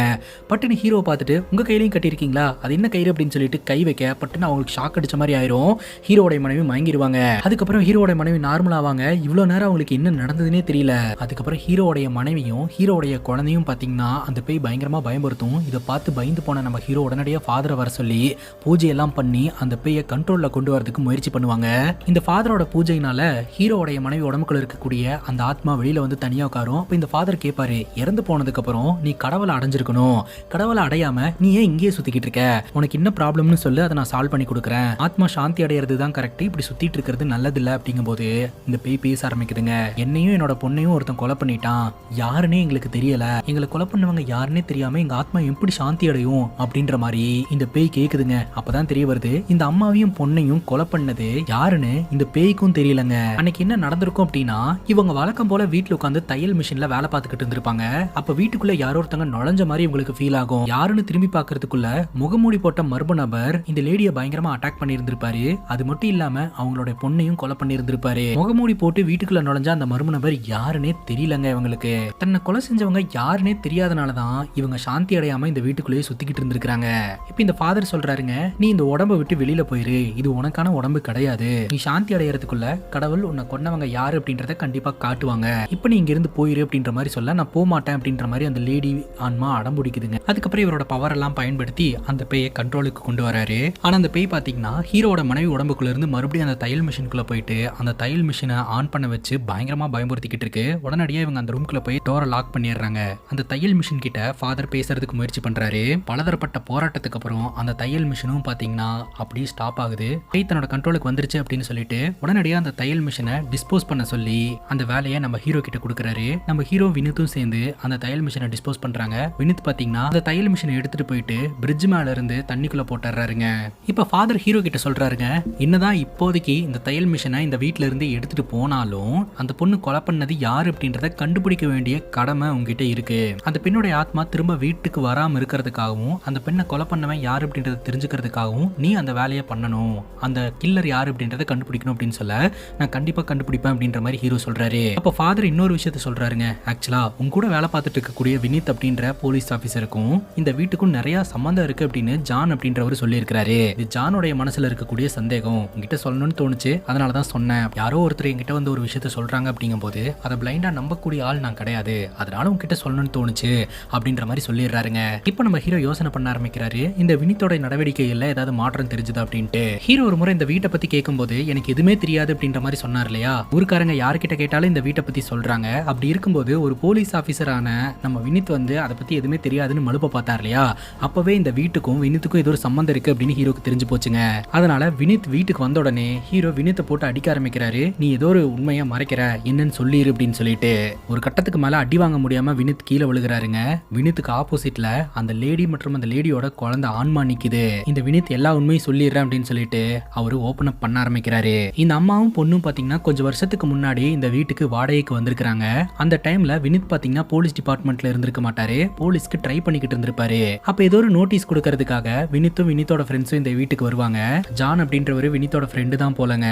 பட்டுன்னு ஹீரோவை பார்த்துட்டு உங்க கையிலையும் கட்டியிருக்கீங்களா, அது என்ன கயிறு அப்படின்னு சொல்லிட்டு கை வைக்க பட்டுன்னு அவங்களுக்கு ஷாக் அடிச்ச மாதிரி ஆயிரும். ஹீரோடைய மனைவி மயங்கிடுவாங்க. அதுக்கப்புறம் ஹீரோடைய மனைவி நார்மல் ஆவாங்க. இவ்வளவு நேரம் அவங்களுக்கு என்ன நடந்ததுன்னே தெரியல. அதுக்கப்புறம் ஹீரோடைய மனைவியும் ஹீரோடைய குழந்தையும் பாத்தீங்கன்னா அந்த பேய் பயங்கரமா பயமுறுத்தும். இதை பார்த்து பயந்து போன நம்ம ஹீரோ உடனடியாக ஃபாதரை வர சொல்லி பூஜை எல்லாம் பண்ணி அந்த பேயை கண்ட்ரோல்ல கொண்டு வரதுக்கு முயற்சி பண்ணுவாங்க. இந்த ஃபாதரோட பூஜையினால ஹீரோடைய மனைவி உடம்புக்குள்ள இருக்கக்கூடிய அந்த ஆத்மா வெளியில வந்து தனியா உட்காரும். அப்ப இந்த ஃபாதர் கேட்பாரு, இறந்து போனதுக்கு அப்புறம் நீ கடவுளை அடைஞ்சிருக்கணும், கடவுளை அடையாம நீ ஏன் இங்கேயே சுத்திக்கிட்டு இருக்க, உனக்கு என்ன ப்ராப்ளம்னு சொல்லு, அதை நான் சால்வ் பண்ணி கொடுக்குறேன், ஆத்மா சாந்தி அடையிறது தான் கரெக்ட், இப்படி சுத்திட்டு இருக்கிறது நல்லது இல்ல அப்படிங்கும் போது இந்த பேய் பேச ஆரம்பிக்குதுங்க. என்னையும் என்னோட பொண்ணையும் ஒருத்தன் கொலை பண்ணிட்டான், யாருன்னே எங்களுக்கு தெரியல, எங்களை கொலை பண்ணவங்க யாருன்னே தெரியாம எங்க ஆத்மா எப்படி சாந்தி அடையும் அப்படின்ற மாதிரி இந்த பேய் கேக்குதுங்க. அப்பதான் தெரிய வருது இந்த அம்மாவையும் பொண்ணையும் கொலை பண்ணது யாருன்னு இந்த பேய்க்கும் தெரியலங்க. அன்னைக்கு என்ன நடந்திருக்கும் அப்படின்னா, இவங்க வழக்கம் போல வீட்டுல உட்காந்து தையல் மிஷின்ல வேலை பார்த்துக்கிட்டு இருந்திருப்பாங்க. அப்ப வீட்டுக்குள்ள யாரோ ஒருத்தங்க நுழைஞ்ச மாதிரி உங்களுக்கு ஃபீல் ஆகும். யாருன்னு திரும்பி பாக்குறதுக்குள்ள முகமூடி போட்ட மர்ம நபர் இந்த லேடியை பயங்கரமா அட்டாக் பண்ணி இருந்திருப்பாரு. அது மட்டும் இல்லாம அவங்களோட பொண்ணையும் கொலை பண்ணி இருந்திருப்பாரு. முகமூடி போட்டு வீட்டுக்குள்ள நுழைஞ்ச அந்த மர்ம நபர் யாருன்னே தெரியலங்க. இவங்களுக்கு தன்னை கொலை செஞ்சவங்க யாருன்னே தெரியாதனாலதான் இவங்க சாந்தி அடையாம இந்த வீட்டுக்குள்ளேயே சுத்திக்கிட்டு இருந்திருக்காங்க. இப்ப இந்த ஃபாதர் சொல்றாருங்க, நீ இந்த உடம்பை விட்டு வெளியில போயிரு, இது உனக்கான உடம்பு கிடையாது, நீ சாந்தி அடையறதுக்குள்ள கடவுள் உன்னை கொன்னவங்க யாரு அப்படின்றத கண்டிப்பா காட்டுவாங்க, இப்ப நீ இங்க இருந்து போயிரு அப்படின்ற மாதிரி சொல்ல, நான் போக மாட்டேன் அப்படின்ற மாதிரி அந்த லேடி ஆன்மா அடம்பிடிக்குதுங்க. அதுக்கப்புறம் இவரோட பவர் எல்லாம் பயன்படுத்தி அந்த பேயை கண்ட்ரோலுக்கு கொண்டு வராரு. ஆனா அந்த பேய் பாத்தீங்கன்னா ஹீரோட மனைவி உடம்புக்குள்ள இருந்து மறுபடியும் அந்த தையல் மிஷினுக்குள்ள போயிட்டு அந்த தையல் மிஷினை ஆன் பண்ண வச்சு பயங்கரமா பயமுறுத்திக்கிட்டு இருக்கு. உடனடியாக இவங்க அந்த ரூம்குள்ள போய் டோரை லாக் பண்ணிடுறாங்க. அந்த தையல் மிஷின் கிட்ட ஃபாதர் பேசுறதுக்கு முயற்சி பண்றாரு. பலதரப்பட்ட போராட்டத்துக்கு அப்புறம் அந்த தையல் மிஷினும் பாத்தீங்கன்னா அப்படியே ஸ்டாப் ஆகுது. பேய் தன்னோட கண்ட்ரோலுக்கு வந்துருச்சு அப்படின்னு சொல்லிட்டு உடனடியாக அந்த தையல் மிஷினை டிஸ்போஸ் பண்ண சொல்லி அந்த வேலையை நம்ம ஹீரோ கிட்ட கொடுக்குறாரு. நம்ம ஹீரோ வினித்தும் சேர்ந்து அந்த தையல் மிஷினை டிஸ்போஸ் பண்றாங்க. வினித் பாத்தீங்கன்னா அந்த தையல் மிஷினை எடுத்துட்டு போயிட்டு பிரிட்ஜ் மேல இருந்து தண்ணிக்குள்ள போட்டுறாருங்க. இப்ப ஃபாதர் ஹீரோ கிட்ட சொல்றாருங்க, என்னதான் இப்போதைக்கு இந்த தையல் மிஷினை இந்த வீட்டுல இருந்து எடுத்துட்டு போனாலும் அந்த பொண்ணு கொலை பண்ணது யாரு அப்படின்றத கண்டுபிடிக்க வேண்டிய கடமை உங்ககிட்ட இருக்கு. அந்த பெண்ணுடைய ஆத்மா திரும்ப வீட்டுக்கு வராம இருக்கிறதுக்காகவும் அந்த பெண்ணை கொலை பண்ணவன் யாரு அப்படின்றத தெரிஞ்சுக்கிறதுக்காகவும் நீ அந்த வேலையை பண்ணணும், அந்த கில்லர் யாரு அப்படின்றத கண்டுபிடிக்கணும் அப்படின்னு சொல்ல, நான் கண்டிப்பா கண்டுபிடிப்பேன் அப்படின்ற மாதிரி ஹீரோ சொல்றாரு. அப்ப ஃபாதர் இன்னொரு விஷயத்த சொல்றாருங்க, ஆக்சுவலா உங்க கூட வேலை பார்த்துட்டு இருக்கக்கூடிய வினித் அப்படின்ற போலீஸ் ஆபீசருக்கும் இந்த வீட்டுக்கும் நிறைய சம்பந்தம் இருக்கு அப்படின்னு ஜான் அப்படின்றவர் சொல்லி இருக்கிறாரு. இது ஜானுடைய மனசுல இருக்கக்கூடிய சந்தேகம் உங்ககிட்ட சொல்லணும்னு தோணுச்சு, அதனாலதான் சொன்னேன். யாரோ ஒருத்தர் என்கிட்ட வந்து ஒரு விஷயத்த சொல்றாங்க அப்படிங்கும் போது அதை பிளைண்டா நம்பக்கூடிய ஆள் நான் கிடையாது, அதனால உங்ககிட்ட சொல்லணும்னு தோணுச்சு அப்படின்ற மாதிரி சொல்லிடுறாருங்க. இப்ப நம்ம ஹீரோ யோசனை பண்ண ஆரம்பிக்கிறாரு, இந்த வினித்தோட நடவடிக்கைகள்ல ஏதாவது மாற்றம் தெரிஞ்சுதா அப்படின்ட்டு. ஹீரோ ஒரு முறை இந்த வீட்டை பத்தி கேட்கும்போது எனக்கு எதுவுமே தெரியாது அப்படின்ற மாதிரி சொன்னார் இல்லையா. ஊருக்காரங்க யார்கிட்ட கேட்டாலும் இந்த வீட்டை பத்தி சொல்றாங்க. அப்படி இருக்கும்போது ஒரு போலீஸ் ஆபீசரான நம்ம வினித் வந்து அதை பத்தி எதுவுமே தெரியாதுன்னு மழுப்ப பார்த்தார் இல்லையா. அப்பவே இந்த வீட்டுக்கும் வினித்துக்கும் ஏதோ ஒரு சம்பந்தம் இருக்கு அப்படின்னு ஹீரோக்கு தெரிஞ்சு போச்சுங்க. அதனால வினித் வீட்டுக்கு வந்த உடனே ஹீரோ வினித்தை போட்டு அடிக்க ஆரம்பிக்கிறாரு. நீ ஏதோ ஒரு உண்மையை மறைக்கிற, என்னன்னு சொல்லிரு அப்படின்னு சொல்லிட்டு ஒரு கட்டத்துக்கு மேல அடி வாங்க முடியாம வினித் கீழே விழுகிறாருங்க. வினித்துக்கு ஆப்போசிட்ல அந்த லேடி மற்றும் அந்த லேடியோட குழந்தை ஆன்மா நிக்குது. இந்த வினித் எல்லா உண்மையும் சொல்லிடுறேன் அப்படின்னு சொல்லிட்டு அவரு ஓபன் அப் பண்ண ஆரம்பிக்கிறாரு. இந்த அம்மாவும் பொண்ணும் பாத்தீங்கன்னா கொஞ்சம் வருஷத்துக்கு முன்னாடி இந்த வீட்டுக்கு வாடகைக்கு வந்திருக்காங்க. அந்த டைம்ல வினித் பாத்தீங்கன்னா போலீஸ் டிபார்ட்மெண்ட்ல இருந்திருக்க மாட்டாரு, போலீஸ்க்கு ட்ரை பண்ணிக்கிட்டு இருந்திருப்பாரு. அப்ப ஏதோ ஒரு நோட்டீஸ் கொடுக்கறதுக்காக வினித்தும் வினித்தோட ஃப்ரெண்ட்ஸும் இந்த வீட்டுக்கு வருவாங்க. ஜான் அப்படின்றவரு வினித்தோட ஃப்ரெண்டு தான் போலங்க.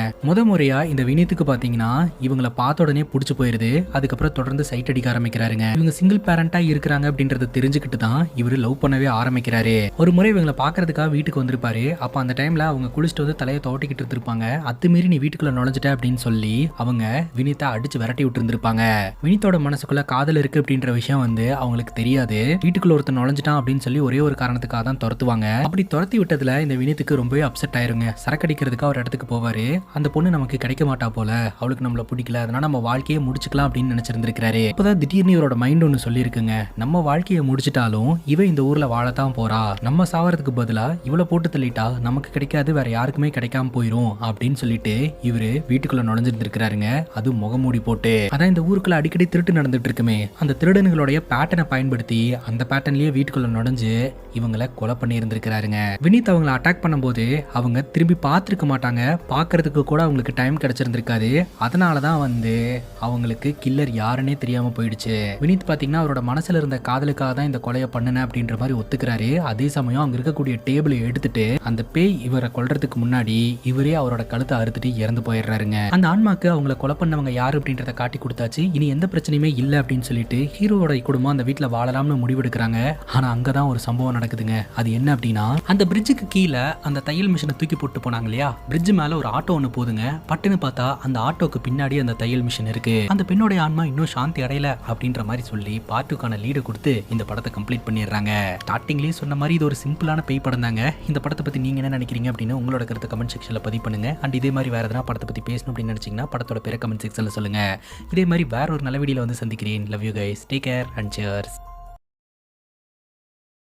முறையா இந்த வினித்துக்கு பாத்தீங்கன்னா இவங்களை பார்த்த உடனே புடிச்சு போயிருது. அதுக்கப்புறம் தொடர்ந்து சைட் அடிக்க ஆரம்பிக்கிறாருங்க. இவங்க சிங்கிள் பேரண்டா இருக்கிறாங்க அப்படின்றத தெரிஞ்சுக்கிட்டு தான் இவரு லவ் பண்ணவே ஆரம்பிக்கிறாரு. ஒரு முறை இவங்களை பாக்குறதுக்காக வீட்டுக்கு வந்திருப்பாரு. அப்ப அந்த டைம்ல அவங்க குளிச்சுட்டு வந்து தலையை தோட்டிக்கிட்டு இருந்திருப்பாங்க. அத்துமீறி நீ வீட்டுக்குள்ள நுழைஞ்சிட்ட அப்படின்னு சொல்லி அவங்க வினிதா அடிச்சு விரட்டி விட்டு இருந்திருப்பாங்க. வினித்தோட மனசுக்குள்ள காதல் இருக்கு அப்படின்ற விஷயம் வந்து அவங்களுக்கு தெரியாது. வீட்டுக்குள்ள ஒருத்தன் நுழைஞ்சிட்டான் அப்படின்னு சொல்லி ஒரே ஒரு காரணத்துக்காக தான் துரத்துவாங்க. அப்படி துரத்தி விட்டதுல இந்த வினித்துக்கு ரொம்பவே அப்செட் ஆயிருங்க. சரக்கடிக்கிறதுக்காக ஒரு இடத்துக்கு போவாரு. அந்த பொண்ணு நமக்கு கிடைக்க மாட்டா போல, அவளுக்கு நம்மள பிடிக்கல, அதனால நம்ம வாழ்க்கையை முடிச்சுக்கலாம் அப்படின்னு நினைச்சிருந்திருக்காரு. அப்பதான் திடீர்னு இவரோட மைண்ட் ஒன்னு சொல்லியிருக்குங்க, நம்ம வாழ்க்கையை முடிச்சிட்டாலும் இவ இந்த ஊர்ல வாழத்தான் போறா, நம்ம சாவறதுக்கு பதிலா இவளை போட்டு தள்ளிட்டா நமக்கு கிடைக்காது, வேற யாருக்குமே கிடைக்காம போயிரும் அப்படின்னு சொல்லிட்டு இவரு வீட்டுக்குள்ள நுழைஞ்சிருந்திருக்காருங்க. அது முகமூடி போட்டு. அதான் இந்த ஊருக்குள்ள அடிக்கடி திருட்டு நடந்துட்டு இருக்குமே, அந்த திருடனுங்களுடைய பேட்டர்னை பயன்படுத்தி அந்த பேட்டர்ன்லயே வீட்டுக்குள்ள நுழைஞ்சு இவங்களை கொலை பண்ணி இருந்திருக்காருங்க. வினித் அவங்களை அட்டாக் பண்ணும்போது அவங்க திரும்பி பார்த்திருக்க மாட்டாங்க, பார்க்கறதுக்கு கூட அவங்களுக்கு டைம் கிடைச்சிருந்திருக்காது. அதனாலதான் வந்து அவங்களுக்கு கில்லர் யாருன்னே தெரியாம போயிடுச்சு. வினித் பாத்தீங்கன்னா அவரோட மனசுல இருந்த காதலுக்காக தான் இந்த கொலையை பண்ணுன அப்படின்ற மாதிரி ஒத்துக்கிறாரு. அதே சமயம் அங்க இருக்கக்கூடிய டேபிளை எடுத்துட்டு அந்த பேய் இவரை கொல்றதுக்கு வருஷத்துக்கு முன்னாடி இவரே அவரோட கழுத்தை அறுத்துட்டு இறந்து போயிடுறாருங்க. அந்த ஆன்மாக்கு அவங்கள கொலை பண்ணவங்க யாரு அப்படின்றத காட்டி கொடுத்தாச்சு, இனி எந்த பிரச்சனையுமே இல்லை அப்படின்னு சொல்லிட்டு ஹீரோவோட குடும்பம் அந்த வீட்டில் வாழலாம்னு முடிவெடுக்கிறாங்க. ஆனா அங்கதான் ஒரு சம்பவம் நடக்குதுங்க. அது என்ன அப்படின்னா, அந்த பிரிட்ஜுக்கு கீழே அந்த தையல் மிஷினை தூக்கி போட்டு போனாங்க இல்லையா, பிரிட்ஜ் மேல ஒரு ஆட்டோ ஒன்று போதுங்க. பட்டுன்னு பார்த்தா அந்த ஆட்டோக்கு பின்னாடி அந்த தையல் மிஷின் இருக்கு. அந்த பெண்ணோட ஆன்மா இன்னும் சாந்தி அடையல அப்படின்ற மாதிரி சொல்லி பார்ட்டுக்கான லீடு கொடுத்து இந்த படத்தை கம்ப்ளீட் பண்ணிடுறாங்க. ஸ்டார்டிங்லேயே சொன்ன மாதிரி இது ஒரு சிம்பிளான பேய் படம் தாங்க. இந்த படத்தை பத்தி நீங்க என்ன நினைக்கிறீங்க அப்படின்னு உங்களோட கருத்து கமெண்ட் செக்ஷன்ல பதிவு பண்ணுங்க. அண்ட் இதே மாதிரி வேற எதனா படத்தை பத்தி பேசணும் அப்படின்னு நினைச்சீங்கன்னா படத்தோட பேரை கமெண்ட் செக்ஷன்ல சொல்லுங்க. இதே மாதிரி வேற ஒரு நல்ல வீடியோல வந்து சந்திக்கிறேன். Love you guys, take care and cheers.